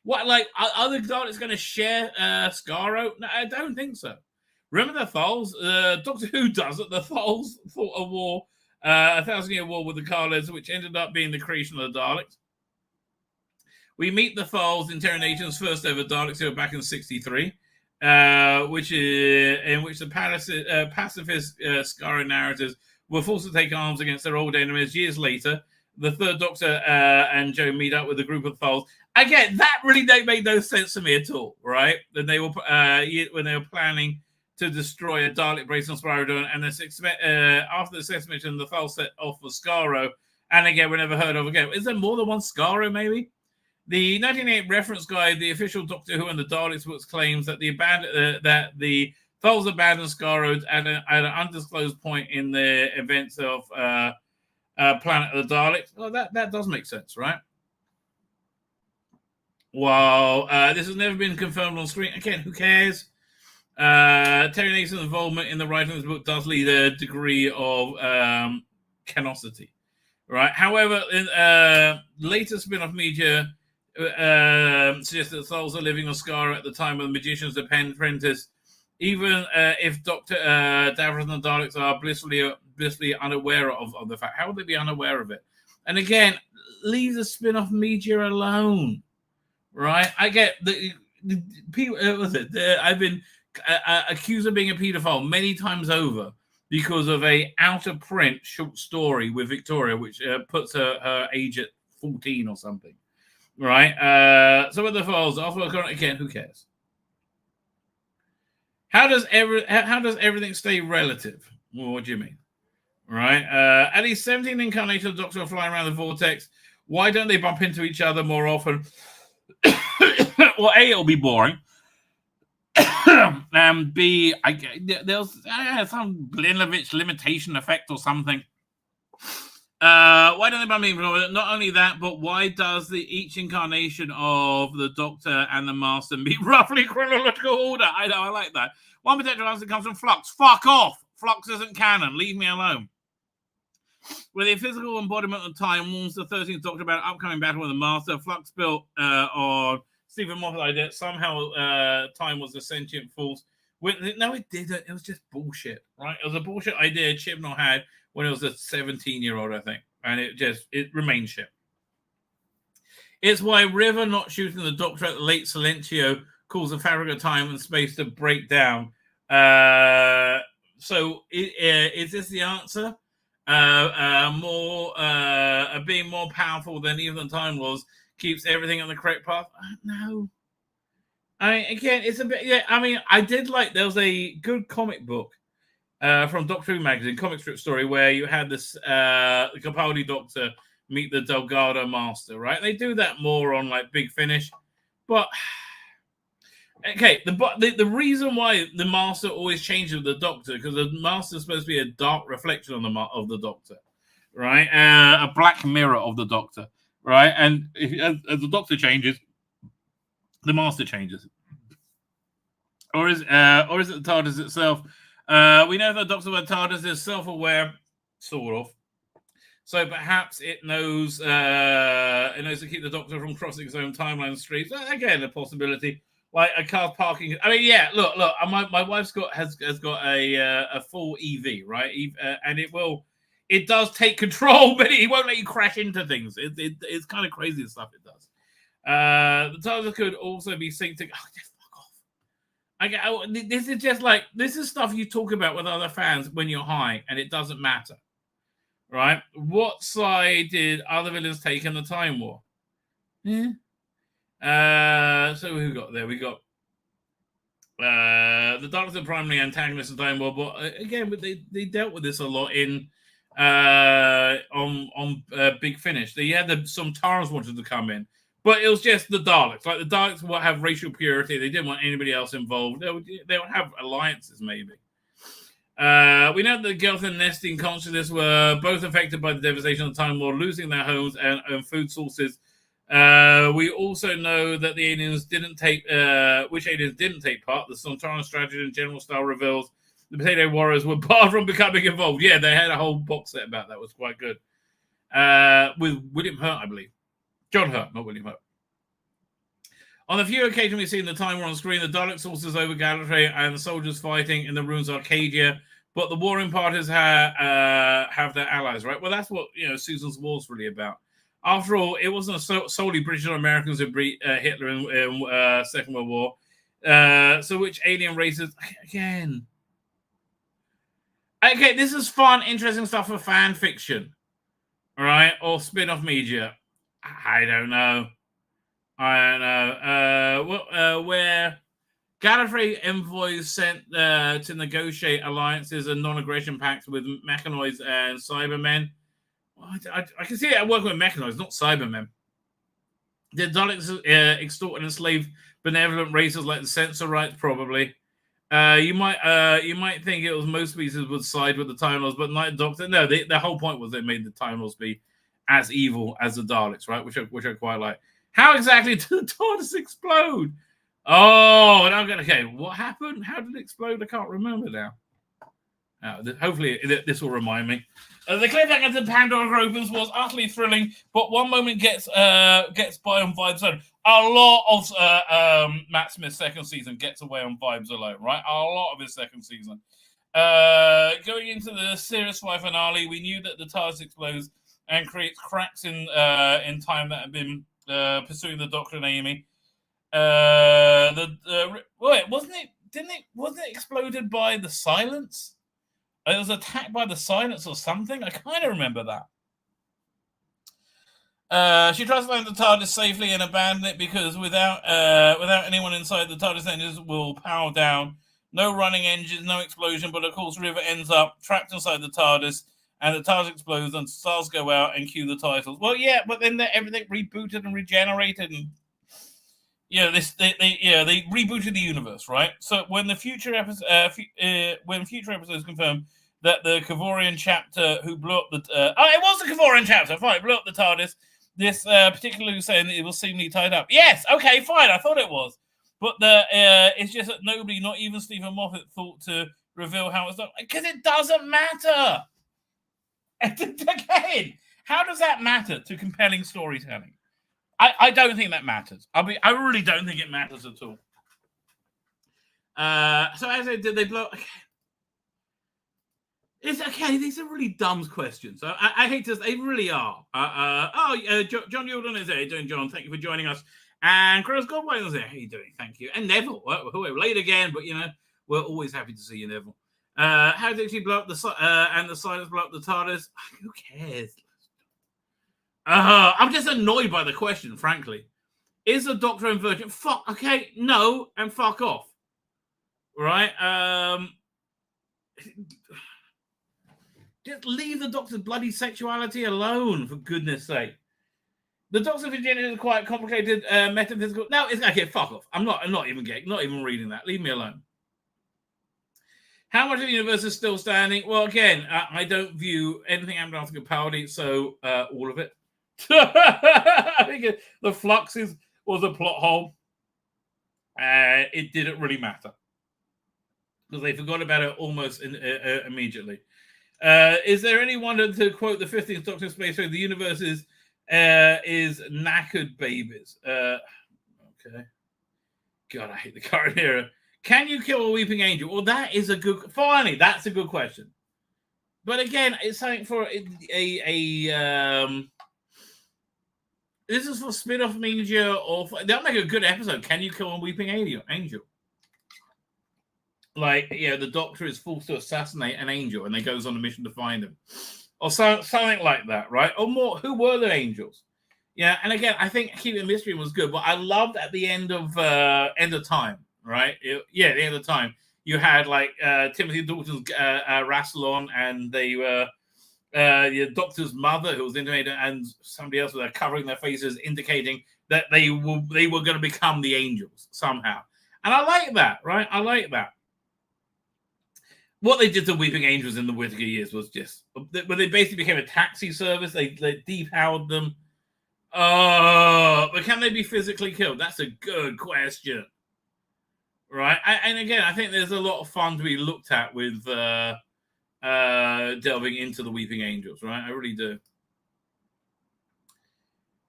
What are the Daleks going to share Skaro? No, I don't think so. Remember the Thals? Doctor Who does it. The Thals fought a war A 1,000-year war with the Kaleds, which ended up being the creation of the Daleks. We meet the Thals in Terran Nation's first ever Daleks who were back in 63, which is in which the pacifist Skaro narratives were forced to take arms against their old enemies. Years later, the Third Doctor and Joe meet up with a group of Thals. Again, that really made no sense to me at all, right? When they were planning to destroy a Dalek base on Spyro, and after the sex mission, the Thals set off for Skaro, and again, we're never heard of again. Is there more than one Skaro, maybe? The 1988 reference guide, the official Doctor Who and the Daleks books, claims that the Thals abandoned Skaro at an undisclosed point in the events of Planet of the Daleks. Well, that does make sense, right? While this has never been confirmed on screen, again, who cares? Terry Nason's involvement in the writing of this book does lead a degree of canosity, right? However, in later spin-off media suggests that Thals are living on Skaro at the time of the Magician's Apprentice, even if Dr. Davros and the Daleks are blissfully unaware of the fact. How would they be unaware of it? And again, leave the spin-off media alone, right? I get the people. I've been accused of being a paedophile many times over because of a out-of-print short story with Victoria, which puts her age at 14 or something, right? Some of the files, again, who cares? How does everything stay relative? Well, what do you mean? Right? At least 17 incarnations of Doctor are flying around the vortex. Why don't they bump into each other more often? Well, A, it'll be boring. And B, there's some Blinovich limitation effect or something. Why don't they bump into each other? Not only that, but why does each incarnation of the Doctor and the Master meet roughly chronological order? I know, I like that. One potential answer comes from Flux. Fuck off! Flux isn't canon. Leave me alone. With a physical embodiment of time warns the 13th Doctor about an upcoming battle with the Master. Flux built on Stephen Moffat's idea. Somehow time was a sentient force. No, it didn't. It was just bullshit, right? It was a bullshit idea Chibnall had when it was a 17-year-old, I think. And it remained shit. It's why River not shooting the Doctor at the late Silencio caused the fabric of time and space to break down. So is this the answer? Being more powerful than even time was keeps everything on the correct path? No. It's a bit. Yeah, I did like. There was a good comic book from Doctor Who magazine, comic strip story, where you had this the Capaldi Doctor meet the Delgado Master. Right? They do that more on like Big Finish, but. Okay, the reason why the Master always changes with the Doctor, because the Master is supposed to be a dark reflection of the Doctor, right? A black mirror of the Doctor, right? And as the Doctor changes, the Master changes. Or is it the TARDIS itself? We know the Doctor with TARDIS is self-aware, sort of. So perhaps it knows to keep the Doctor from crossing his own timeline streets. Again, a possibility. Like a car parking. Look. My wife's has got a full EV, right? And it does take control, but it won't let you crash into things. It's kind of crazy the stuff it does. The TARDIS could also be synced to. Oh, just fuck off. This is stuff you talk about with other fans when you're high, and it doesn't matter, right? What side did other villains take in the Time War? Yeah. So who got there? We got the Daleks are primarily antagonists in Time War, but again, they dealt with this a lot in on Big Finish. They had some Tars wanted to come in, but it was just the Daleks. Like the Daleks will have racial purity. They didn't want anybody else involved. They would have alliances maybe. We know that the Gelthan nesting consciousness were both affected by the devastation of the Time War, losing their homes and food sources. We also know that the aliens didn't take part. The Sontaran strategy and general style reveals the Potato Warriors were barred from becoming involved. Yeah, they had a whole box set about that. It was quite good. With William Hurt, I believe. John Hurt, not William Hurt. On the few occasions we've seen the Time War on screen, the Dalek sources over Gallifrey and the soldiers fighting in the ruins of Arcadia but the warring parties have their allies, right? Well, that's what Susan's War's really about. After all, it wasn't solely British or Americans who beat Hitler in Second World War. So which alien races again? Okay, this is fun, interesting stuff for fan fiction, all right, or spin-off media. I don't know. Where Gallifrey envoys sent to negotiate alliances and non-aggression pacts with mechanoids and Cybermen. I can see it working with mechanoids, not Cybermen. The Daleks extort and enslave benevolent races like the Sensorites, probably. You might think it was most species would side with the Time Lords, but Night Doctor. No, the whole point was they made the Time Lords be as evil as the Daleks, right? Which I quite like. How exactly did the TARDIS explode? Oh, okay. What happened? How did it explode? I can't remember now. Hopefully, this will remind me. The cliffhanger to Pandora opens was utterly thrilling, but one moment gets by on vibes alone. A lot of Matt Smith's second season gets away on vibes alone, right? A lot of his second season. Going into the Series 5 finale, we knew that the TARDIS explodes and creates cracks in time that have been pursuing the Doctor and Amy. Wasn't it exploded by the Silence? It was attacked by the Silence or something. I kind of remember that. She tries to land the TARDIS safely and abandon it because without anyone inside, the TARDIS engines will power down. No running engines, no explosion, but of course River ends up trapped inside the TARDIS and the TARDIS explodes and stars go out and cue the titles. Well, yeah, but then everything rebooted and regenerated and they rebooted the universe, right? So when the future episodes confirm that the Kavorian chapter who blew up the it was the Kavorian chapter, fine, blew up the TARDIS. This particularly saying that it was seemingly tied up. Yes, okay, fine. I thought it was, but it's just that nobody, not even Stephen Moffat, thought to reveal how it's done because it doesn't matter. Again, how does that matter to compelling storytelling? I don't think that matters. I really don't think it matters at all. So as I did, they blow. Okay. It's okay. These are really dumb questions. I hate this. They really are. John Jordan is there. How you doing, John? Thank you for joining us. And Chris Godwin is there. How you doing? Thank you. And Neville. We're late again, but we're always happy to see you, Neville. How did she blow up the and the Silence blow up the TARDIS? Who cares? I'm just annoyed by the question, frankly. Is the Doctor and Virgin? Fuck. Okay, no, and fuck off. Right? Just leave the Doctor's bloody sexuality alone, for goodness sake. The Doctor's virginity is quite complicated metaphysical. No, it's okay. Fuck off. I'm not even getting, not even reading that. Leave me alone. How much of the universe is still standing? Well, again, I don't view anything happening after Capaldi, so all of it. I think the Fluxes was a plot hole. It didn't really matter because they forgot about it almost immediately. Is there any wonder, to quote the 15th Doctor Space Race, the universe is knackered babies? Okay. God, I hate the current era. Can you kill a weeping angel? Well, that is a good. Finally, that's a good question. But again, it's something for this is for spin-off media, or they'll make a good episode. Can you kill a weeping angel? Like, the Doctor is forced to assassinate an angel, and they goes on a mission to find him, or something like that, right? Or more, who were the angels? Yeah, and again, I think Keeping the Mystery was good, but I loved at the end of Time, right? The end of Time, you had like Timothy Dalton's Rassilon, and they were. The Doctor's mother, who was intimated, and somebody else was covering their faces, indicating that they were going to become the angels somehow. And I like that, right? I like that. What they did to Weeping Angels in the Whittaker years was just, when they basically became a taxi service, they depowered them. But can they be physically killed? That's a good question, right? And again, I think there's a lot of fun to be looked at with. Delving into the Weeping Angels, right? I really do.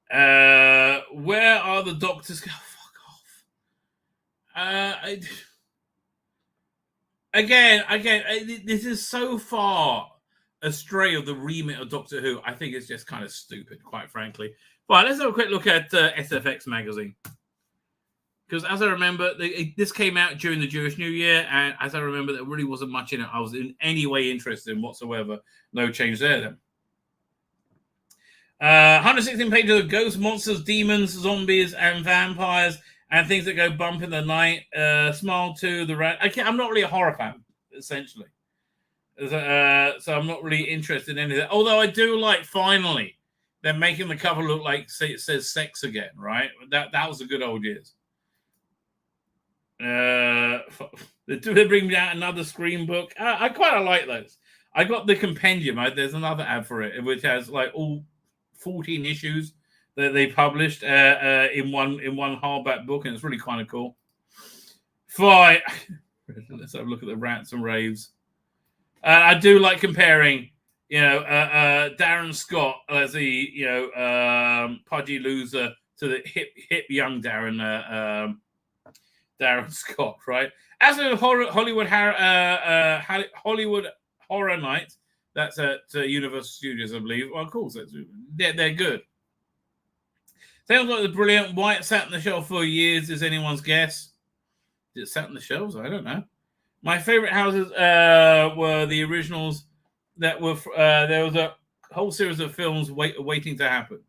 Where are the Doctors? Oh, fuck off. again, this is so far astray of the remit of Doctor Who. I think it's just kind of stupid, quite frankly. But let's have a quick look at SFX magazine. Because as I remember, this came out during the Jewish New Year, and as I remember, there really wasn't much in it I was in any way interested in whatsoever. No change there then. 116 pages of ghosts, monsters, demons, zombies, and vampires, and things that go bump in the night. Smile 2, the rat. I'm not really a horror fan, essentially. So I'm not really interested in any of that. Although I do like, finally, they're making the cover look like it says sex again, right? That was the good old years. They bring out another Scream book. I quite like those. I got the compendium. There's another ad for it, which has like all 14 issues that they published in one hardback book, and it's really kind of cool. Fine. Let's have a look at the rants and raves. I do like comparing, Darren Scott as the pudgy loser to the hip young Darren Scott, right? As a Hollywood Horror Night, that's at Universal Studios, I believe. Well, of course, they're good. Sounds like the brilliant White sat on the shelf for years. Is anyone's guess? Did it sat on the shelves? I don't know. My favorite houses were the originals that were. There was a whole series of films waiting to happen.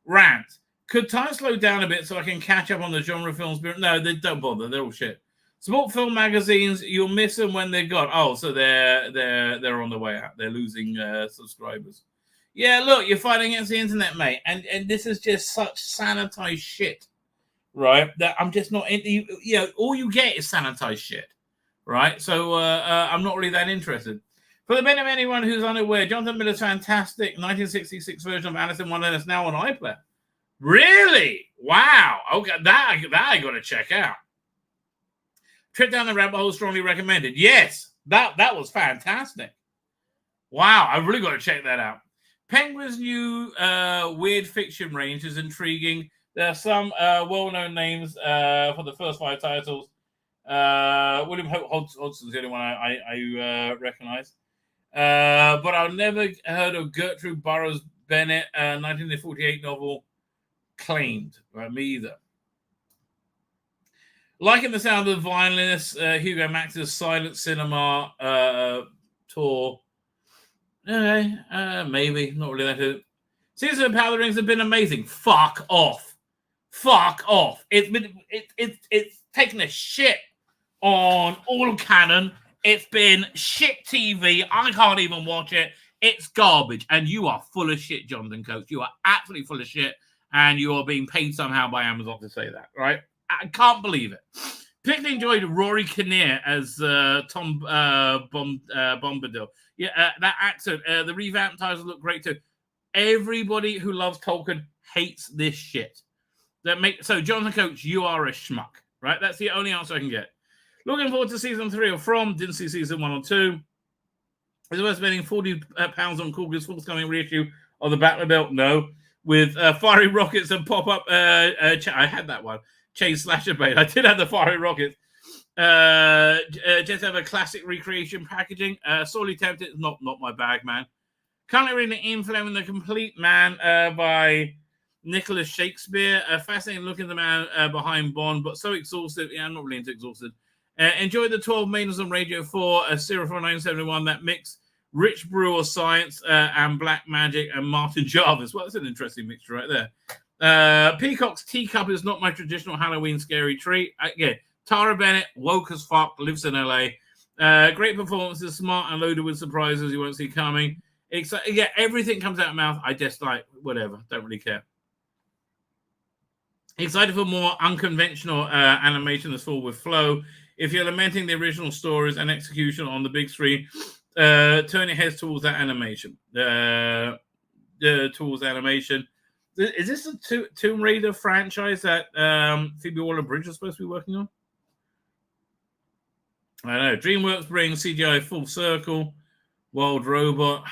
Rant. Could time slow down a bit so I can catch up on the genre films? No, they don't bother. They're all shit. Support film magazines. You'll miss them when they're gone. Oh, so they're on the way out. They're losing subscribers. Yeah, look, you're fighting against the internet, mate, and this is just such sanitized shit, right? That I'm just not. All you get is sanitized shit. Right, so I'm not really that interested. For the benefit of anyone who's unaware, Jonathan Miller's fantastic 1966 version of Alice in Wonderland is now on iPlayer. Really? Wow. Okay, that I got to check out. Trip down the rabbit hole, strongly recommended. Yes, that was fantastic. Wow, I've really got to check that out. Penguin's new weird fiction range is intriguing. There are some well-known names for the first 5 titles. William Hodson's the only one I recognize. But I've never heard of Gertrude Burroughs Bennett, 1948 novel, claimed. Right, me either. Liking the sound of the violinist, Hugo Max's silent cinema tour. Okay, maybe. Not really that good. Seasons of Power of the Rings have been amazing. Fuck off. It's taken a shit on all canon. It's been shit TV. I can't even watch it. It's garbage. And you are full of shit, Jonathan Coates. You are absolutely full of shit. And you are being paid somehow by Amazon to say that, right? I can't believe it. Particularly enjoyed Rory Kinnear as Tom Bombadil. Yeah, that accent. The revamped titles look great too. Everybody who loves Tolkien hates this shit. So, Jonathan Coates, you are a schmuck, right? That's the only answer I can get. Looking forward to season 3 of From. Didn't see season 1 or 2. Is it worth spending £40 on Coolgoo's forthcoming reissue of the Batmobile? No. With fiery rockets and pop-up... I had that one. Chain Slasher Bait. I did have the fiery rockets. Just have a classic recreation packaging. Sorely tempted. Not my bag, man. Currently reading Ian Fleming, The Complete Man by Nicholas Shakespeare. Fascinating looking at the man behind Bond, but so exhausted. Yeah, I'm not really into exhausted. Enjoyed the 12 Maidens on Radio 4, a Serial from 1971 that mix Rich Brewer science and black magic and Martin Jarvis. Well, that's an interesting mixture right there. Peacock's Teacup is not my traditional Halloween scary treat. Again, Tara Bennett, woke as fuck, lives in LA. Great performances, smart and loaded with surprises you won't see coming. Yeah, everything comes out of mouth. I just like, whatever, don't really care. Excited for more unconventional animation that's full with flow. If you're lamenting the original stories and execution on the big screen, turn your heads towards that animation. Towards animation. Is this a Tomb Raider franchise that Phoebe Waller-Bridge is supposed to be working on? I don't know. DreamWorks brings CGI full circle. Wild Robot.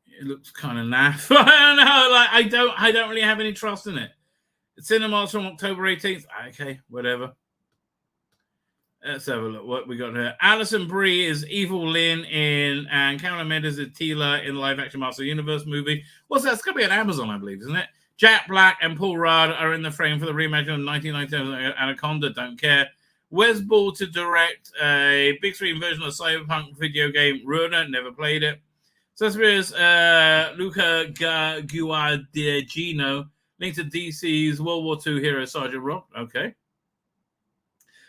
It looks kind of naff. I don't know. Like I don't really have any trust in it. Cinemas from October 18th. Okay, whatever. Let's have a look what we got here. Alison Brie is Evil Lynn in, and Cameron Mendes is Tila in the live-action Master Universe movie. What's that? It's going to be on Amazon, I believe, isn't it? Jack Black and Paul Rudd are in the frame for the reimagining of 1997 Anaconda. Don't care. Wes Ball to direct a big screen version of Cyberpunk video game Ruiner. Never played it. Suspicious Luca Guadagnino linked to DC's World War II hero Sergeant Rock. Okay.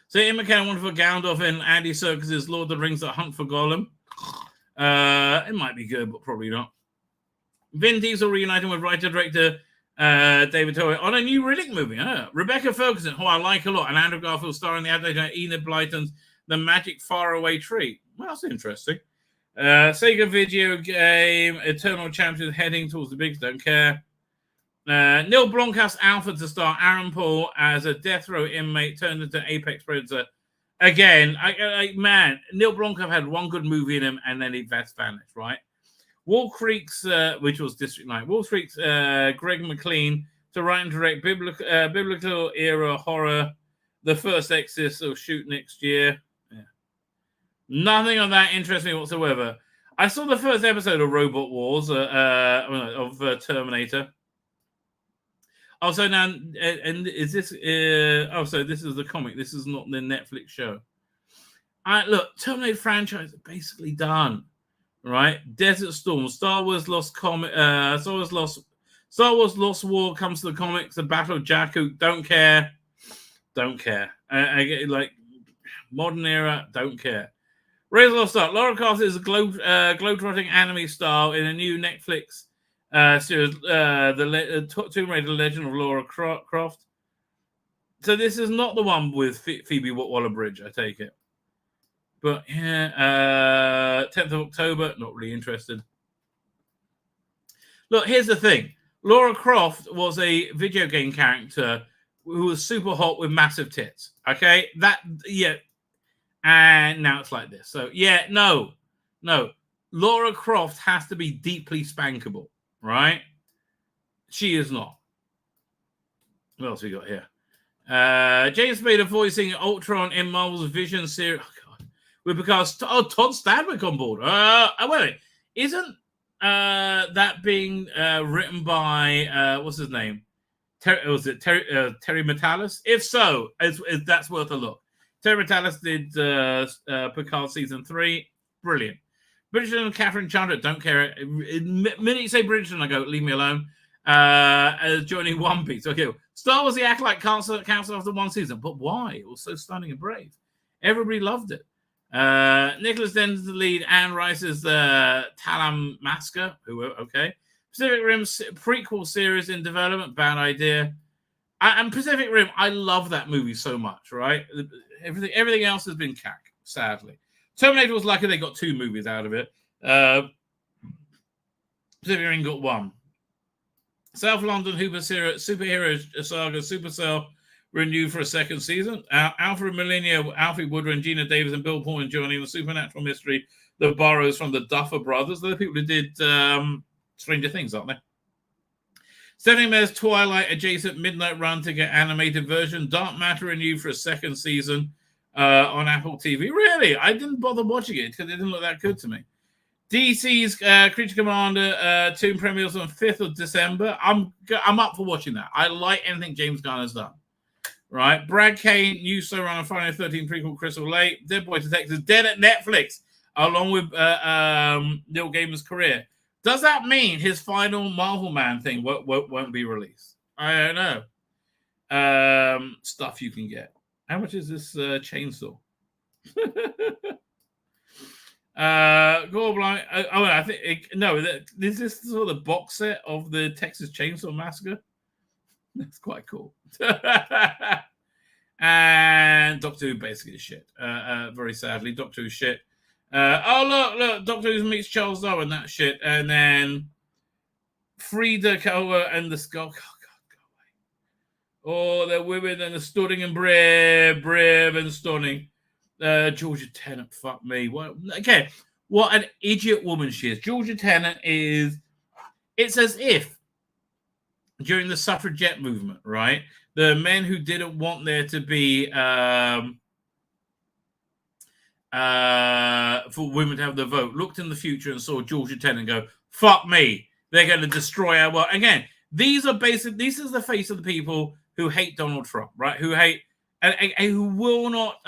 So Ian McKellen wanted for Gandalf in Andy Serkis's Lord of the Rings: The Hunt for Gollum. It might be good, but probably not. Vin Diesel reuniting with writer-director David Towie on a new Riddick movie. Rebecca Ferguson, who I like a lot, and Andrew Garfield starring the adaptation Enid Blyton's The Magic Faraway Tree. Well, that's interesting. Sega video game Eternal Champions heading towards the bigs. Don't care. Neil Blomkamp's Alpha to star Aaron Paul as a death row inmate turned into Apex Predator. Again, man, Neil Blomkamp had one good movie in him, and then that's vanished, right? Wall Creek's, which was District 9, Wall Creek's Greg McLean to write and direct biblical era horror, The First Exorcist will shoot next year. Yeah. Nothing of that interests me whatsoever. I saw the first episode of Robot Wars, of Terminator. Also, now, and is this? So this is the comic. This is not the Netflix show. Look, Terminator franchise is basically done, right? Desert Storm, Star Wars Lost War comes to the comics. The Battle of Jakku, don't care. Like modern era, don't care. Raise Lost Ark. Laura Croft is a globetrotting anime star in a new Netflix series, Tomb Raider: Legend of Laura Croft. So this is not the one with Phoebe Waller-Bridge, I take it. But yeah, 10th of October, not really interested. Look, here's the thing. Laura Croft was a video game character who was super hot with massive tits. Okay? And now it's like this. So, yeah, no. Laura Croft has to be deeply spankable, right? She is not. What else we got here? James Spader voicing Ultron in Marvel's Vision series. Oh, God. Because Todd Stadwick on board. Wait. Isn't that being written by, what's his name? Terry Matalas? If so, that's worth a look. Terry Matalas did Picard Season 3. Brilliant. Bridgerton and Catherine Chandler, don't care. The minute you say Bridgerton, I go, leave me alone. Joining One Piece. Okay. Star Wars: The Acolyte cancelled after one season. But why? It was so stunning and brave. Everybody loved it. Nicholas Denton's the lead. Anne Rice is the Talam Masker. Okay. Pacific Rim prequel series in development. Bad idea. And Pacific Rim, I love that movie so much, right? Everything else has been cack, sadly. Terminator was lucky they got 2 movies out of it. Pacific Rim got 1. South London superhero saga Supercell renewed for a 2nd season. Alfred Molina, Alfie Woodard, Gina Davis, and Bill Pullman joining the supernatural mystery that borrows from the Duffer Brothers. They're the people who did Stranger Things, aren't they? Stephanie Meyer's Twilight adjacent midnight run to get animated version. Dark Matter renewed for a 2nd season on Apple TV. Really? I didn't bother watching it because it didn't look that good to me. DC's Creature Commander 2 premieres on 5th of December. I'm up for watching that. I like anything James Gunn has done. Right? Brad Kane, new showrunner on Friday the 13th prequel Crystal Lake. Dead Boy Detective dead at Netflix, along with Neil Gaiman's career. Does that mean his final Marvel Man thing won't be released? I don't know. Stuff you can get. How much is this chainsaw? I think this is sort of the box set of the Texas Chainsaw Massacre. That's quite cool. And Doctor Who basically is shit. Very sadly, Doctor Who shit. Look, Doctor Who meets Charles Darwin, that shit. And then Frida Kahlo and the Skull. Oh, God, go away. Oh, the women and the stunning and brave and stunning. Georgia Tennant, fuck me. What an idiot woman she is. Georgia Tennant is, it's as if during the suffragette movement, right? The men who didn't want there to be for women to have the vote, looked in the future and saw Georgia Tennant go, fuck me, they're going to destroy our world. Again, this is the face of the people who hate Donald Trump, right? Who hate and who will not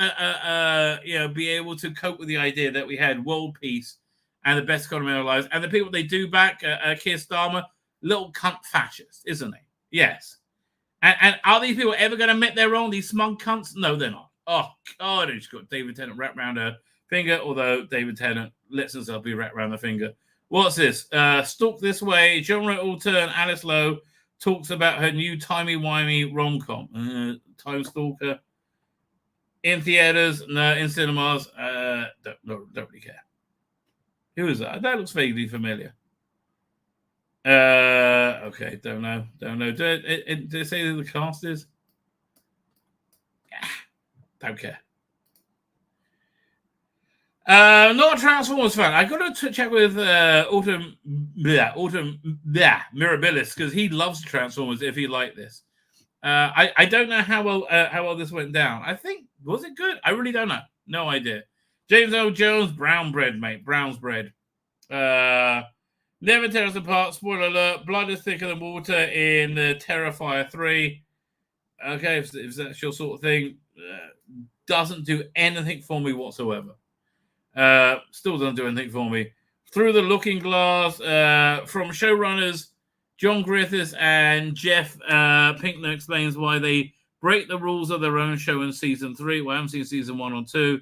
be able to cope with the idea that we had world peace and the best economy of our lives. And the people they do back, Keir Starmer, little cunt fascists, isn't he? Yes. And are these people ever going to admit they're wrong, these smug cunts? No, they're not. Oh, God, he's got David Tennant wrapped around her finger, although David Tennant lets himself be wrapped around the finger. What's this? Stalk This Way. Genre Altern, Alice Lowe talks about her new timey-wimey rom-com. Time Stalker. In theaters, no. In cinemas, don't really care. Who is that? That looks vaguely familiar. Okay, don't know. Did it say who the cast is? Yeah, don't care. Not a Transformers fan. I got to check with Autumn Mirabilis because he loves Transformers. If he liked this, I don't know how well this went down. I think was it good? I really don't know. No idea. James L. Jones, brown bread, mate. Brown's bread. Never Tear Us Apart. Spoiler alert. Blood is thicker than water in Terrifier 3. Okay, if that's your sort of thing, doesn't do anything for me whatsoever. Still doesn't do anything for me. Through the Looking Glass, from showrunners John Griffiths and Jeff Pinkner explains why they break the rules of their own show in season 3. Well, I haven't seen season 1 or 2.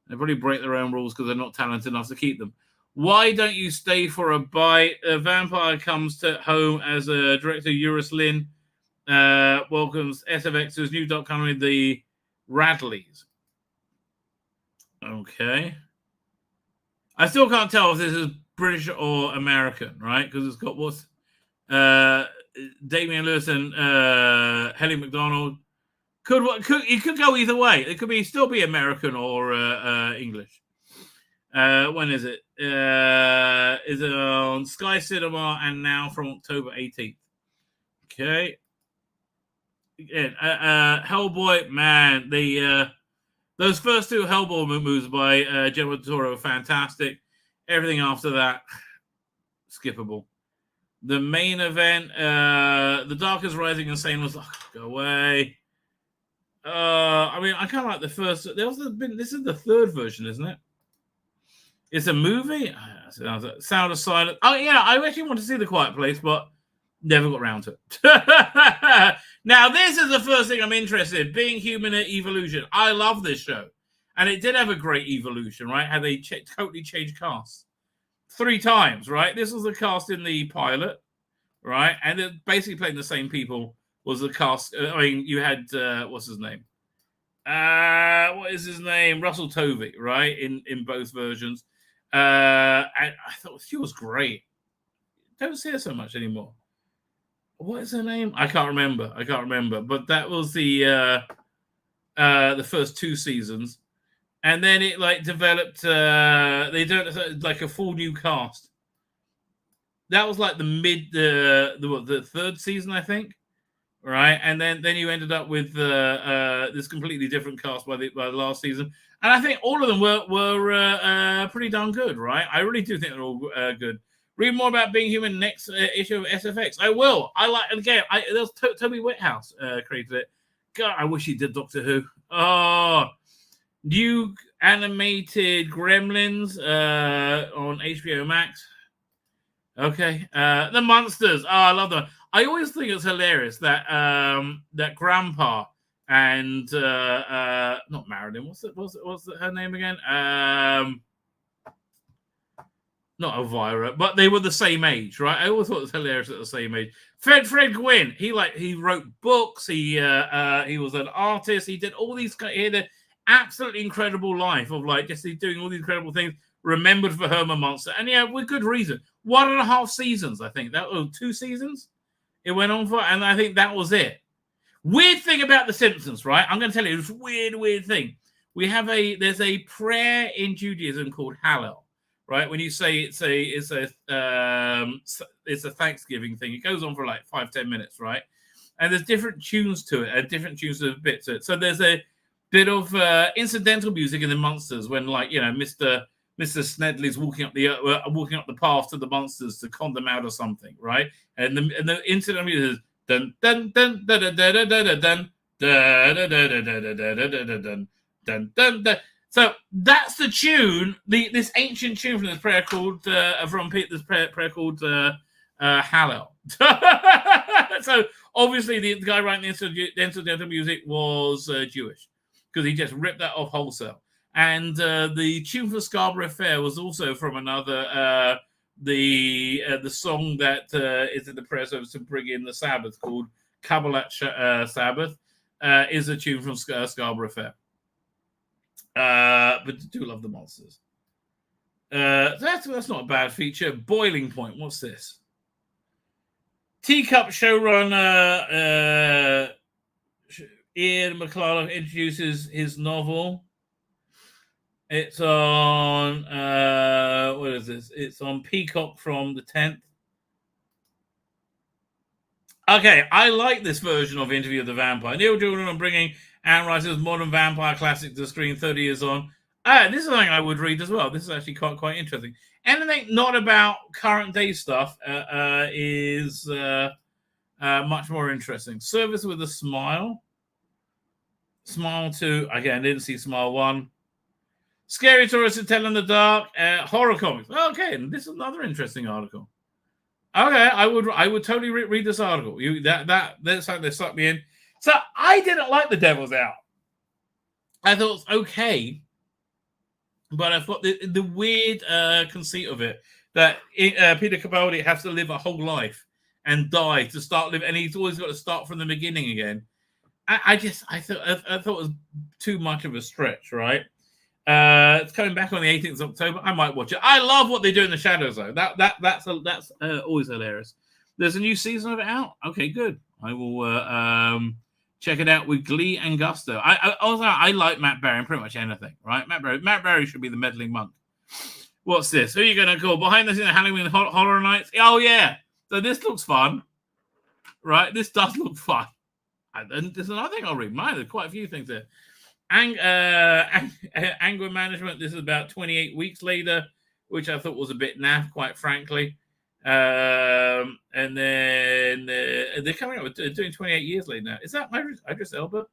They probably break their own rules because they're not talented enough to keep them. Why don't you stay for a bite? A vampire comes to home as director Eurus Lynn welcomes SFX to his new documentary, The Radleys. Okay. I still can't tell if this is British or American, right? Because it's got what's Damian Lewis and Helly McDonald. It could go either way. It could still be American or English. When is it? Is it on Sky Cinema and now from October 18th? Okay. Again, Hellboy, man, those first two Hellboy movies by Guillermo del Toro are fantastic. Everything after that, skippable. The main event, The Dark is Rising and Sane was like, go away. I mean, I kind of like the first. This is the third version, isn't it? It's a movie. Sound of Silence. Oh yeah, I actually want to see The Quiet Place, but never got around to it. Now, this is the first thing I'm interested in. Being Human Evolution. I love this show, and it did have a great evolution, right? How they totally changed casts 3 times, right? This was the cast in the pilot, right? And it basically playing the same people. Was the cast? I mean, you had what's his name? What is his name? Russell Tovey, right? In both versions. And I thought she was great. Don't see her so much anymore. What is her name? I can't remember. But that was the first 2 seasons, and then it like developed. They did like a full new cast. That was like the 3rd season, I think. Right, and then you ended up with this completely different cast by the last season, and I think all of them were pretty darn good, right? I really do think they're all good. Read more about Being Human next issue of SFX. I will. I like again. There's Toby Whithouse created it. God, I wish he did Doctor Who. Oh, new animated Gremlins on HBO Max. Okay, the Monsters. Oh, I love them. I always think it's hilarious that that Grandpa and not Marilyn. What's her name again? Not Elvira, but they were the same age, right? I always thought it was hilarious at the same age. Fred Gwynn. He wrote books. He was an artist. He did all these. He had an absolutely incredible life of like just doing all these incredible things. Remembered for Herman Monster, and yeah, with good reason. 1.5 seasons, I think. That was 2 seasons. It went on for, and I think that was it. Weird thing about The Simpsons, right? I'm going to tell you this weird thing. There's a prayer in Judaism called Hallel, right? When you say it's a Thanksgiving thing, it goes on for like 5-10 minutes, right? And there's different tunes to it, and different tunes to the bit to it. So there's bit of incidental music in the monsters when, like, you know, Mr. Snedley's walking up the path to the monsters to con them out or something, right? And the incidental music is dun dun dun dun dun dun dun dun dun dun dun dun. So that's the tune, this ancient tune from this prayer called called Hallel. So obviously the guy writing the incidental music was Jewish, because he just ripped that off wholesale. And the tune for Scarborough Fair was also from another the song that is in the prayer service to bring in the Sabbath, called Kabbalat Sabbath, is a tune from Scarborough Fair. But I do love the monsters. That's not a bad feature. Boiling Point. What's this? Teacup showrunner Ian McCullough introduces his novel. It's on what is this? It's on Peacock from the 10th. Okay, I like this version of Interview with the Vampire. Neil Jordan on bringing Anne Rice's modern vampire classic to the screen 30 years on. This is something I would read as well. This is actually quite interesting. Anything not about current day stuff is much more interesting. Service with a Smile. Smile 2. Again, didn't see Smile 1. Scary Tourists to Tell in the Dark. Horror comics. Okay, and this is another interesting article. Okay, I would totally read this article. That's how they sucked me in. So I didn't like The Devil's Out. I thought it was okay, but I thought the weird conceit of it, that Peter Capaldi has to live a whole life and die to start living, and he's always got to start from the beginning again. I thought it was too much of a stretch, right? It's coming back on the 18th of October. I might watch it. I love what they do in the shadows, though. That's always hilarious. There's a new season of it out. Okay, good. I will check it out with glee and gusto. I like Matt Berry in pretty much anything, right? Matt Berry should be the meddling monk. What's this? Who are you going to call? Behind the scenes Halloween Horror Nights. Oh yeah. So this looks fun, right? This does look fun. And there's another thing I'll read. There's quite a few things there. Anger management. This is about 28 weeks later, which I thought was a bit naff, quite frankly. And then they're coming up with doing 28 years later now. Is that Idris Elba?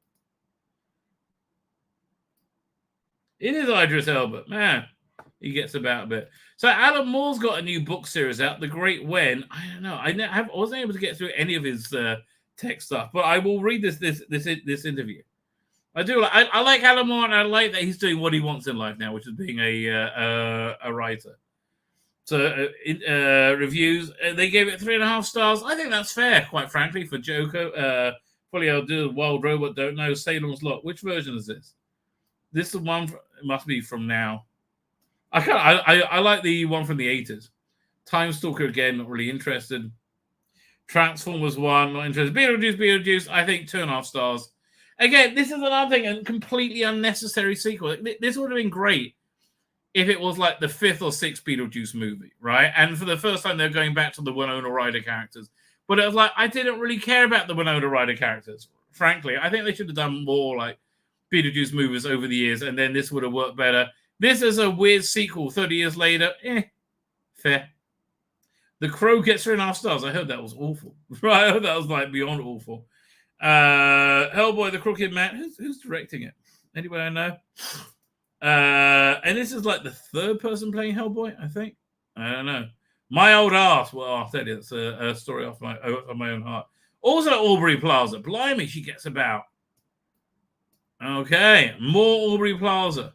It is Idris Elba. Man, he gets about a bit. So Alan Moore's got a new book series out, The Great When. I don't know. I wasn't able to get through any of his tech stuff, but I will read this interview. I do. I like Alan Moore, and I like that he's doing what he wants in life now, which is being a writer. So reviews, they gave it 3.5 stars. I think that's fair, quite frankly, for Joker. Fully I'll do Wild Robot, Don't Know, Salem's Lot. Which version is this? This is the one. It must be from now. I like the one from the 80s. Time Stalker again, not really interested. Transformers 1, not interested. Beetlejuice. I think 2.5 stars. Again, this is another thing, a completely unnecessary sequel. This would have been great if it was like the 5th or 6th Beetlejuice movie, right? And for the first time, they're going back to the Winona Ryder characters. But it was like, I didn't really care about the Winona Ryder characters, frankly. I think they should have done more like Beetlejuice movies over the years, and then this would have worked better. This is a weird sequel 30 years later. Fair. The Crow gets 3.5 stars. I heard that was awful. Right? I heard that was like beyond awful. Hellboy, The Crooked Man. Who's directing it? Anybody I know? And this is like the 3rd person playing Hellboy, I think. I don't know. My Old Ass. Well, I'll tell you, it's a story off my own heart. Also, Aubrey Plaza. Blimey, she gets about. Okay, more Aubrey Plaza.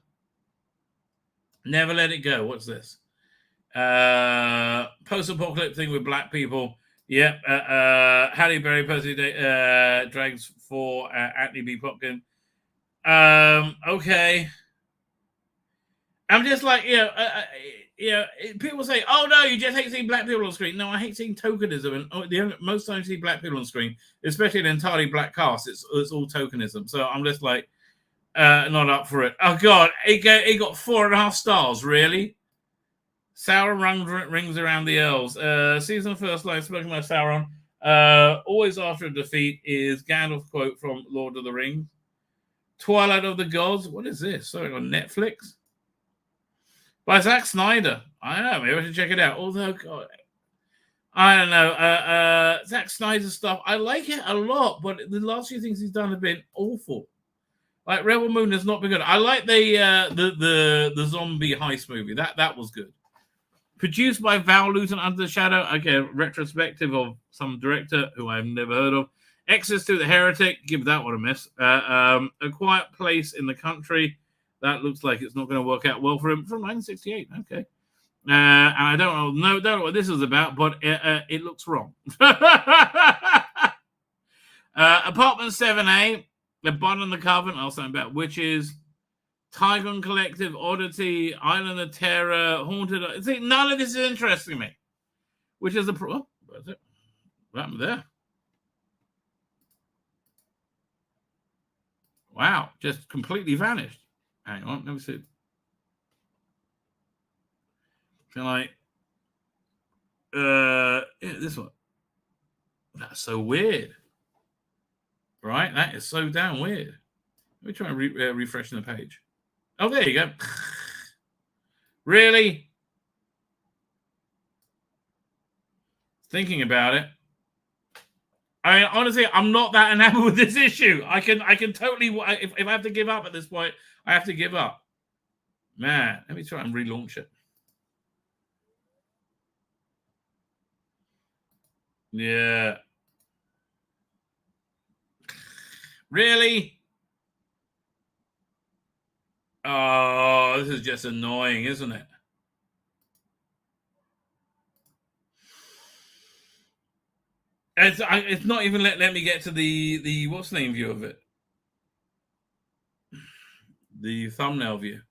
Never Let It Go. What's this? Post-apocalyptic thing with black people. Yep. Halle Berry, Percy Drags for Anthony B. Popkin. Okay. I'm just like, people say, oh, no, you just hate seeing black people on screen. No, I hate seeing tokenism. And most times you see black people on screen, especially an entirely black cast, it's all tokenism. So I'm just like, not up for it. Oh, God, it got 4.5 stars, really? Sauron rings around the elves. Season first line spoken by Sauron. Always after a defeat is Gandalf quote from Lord of the Rings. Twilight of the Gods. What is this? Something on Netflix? By Zack Snyder. I don't know. Maybe I should check it out. Although, God, I don't know. Zack Snyder's stuff, I like it a lot, but the last few things he's done have been awful. Like Rebel Moon has not been good. I like the zombie heist movie. That was good. Produced by Val Lewton, Under the Shadow. Okay, retrospective of some director who I've never heard of. Exodus to the Heretic. Give that one a miss. A Quiet Place in the Country. That looks like it's not going to work out well for him. From 1968. Okay. And I don't know what this is about, but it looks wrong. Apartment 7A. The Bond and the Covenant. I'll say about witches. Tygon Collective, Oddity, Island of Terror, Haunted. See, none of this is interesting me. Which is the problem. Where's it? What happened there? Wow, just completely vanished. Hang on, let me see. Can I? Yeah, this one. That's so weird. Right? That is so damn weird. Let me try and refreshing the page. Oh, there you go. Really? Thinking about it. I mean, honestly, I'm not that enamored with this issue. I can totally, if I have to give up at this point, I have to give up. Man, let me try and relaunch it. Yeah. Really? Oh, this is just annoying, isn't it? It's not even let me get to the what's the name view of it? The thumbnail view.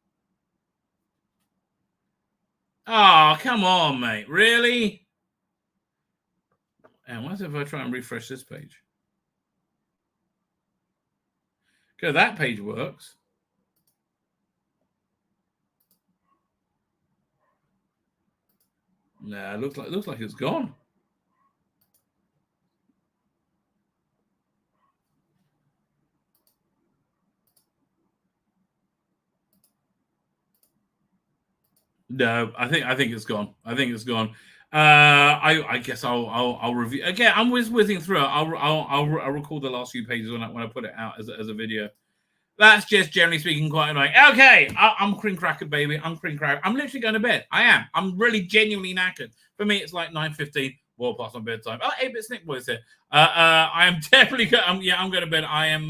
Oh, come on, mate. Really? And what if I try and refresh this page? Okay, that page works. Nah, it looks like it's gone. No, I think it's gone. I think it's gone. I guess I'll review again. I'm whizzing through it. I'll record the last few pages when I put it out as a video. That's just generally speaking quite annoying. Okay, I'm cream cracker, baby. I'm cream cracker. I'm literally going to bed. I am. I'm really genuinely knackered. For me, it's like 9:15. Well past my bedtime. Oh, 8-bit Snick Boy's here. I am definitely. I'm going to bed. I am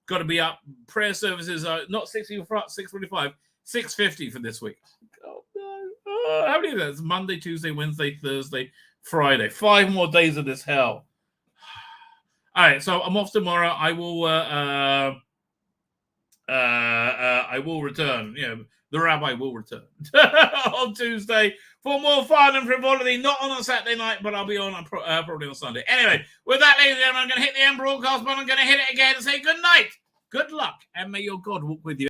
got to be up. Prayer services are not 6:45, 6:50 for this week. Oh no! How many of that? It's Monday, Tuesday, Wednesday, Thursday, Friday. 5 more days of this hell. All right, so I'm off tomorrow. I will return. You know, the Rabbi will return on Tuesday for more fun and frivolity. Not on a Saturday night, but I'll be on probably on Sunday. Anyway, with that, ladies and gentlemen, I'm going to hit the end broadcast button. I'm going to hit it again and say good night, good luck, and may your God walk with you.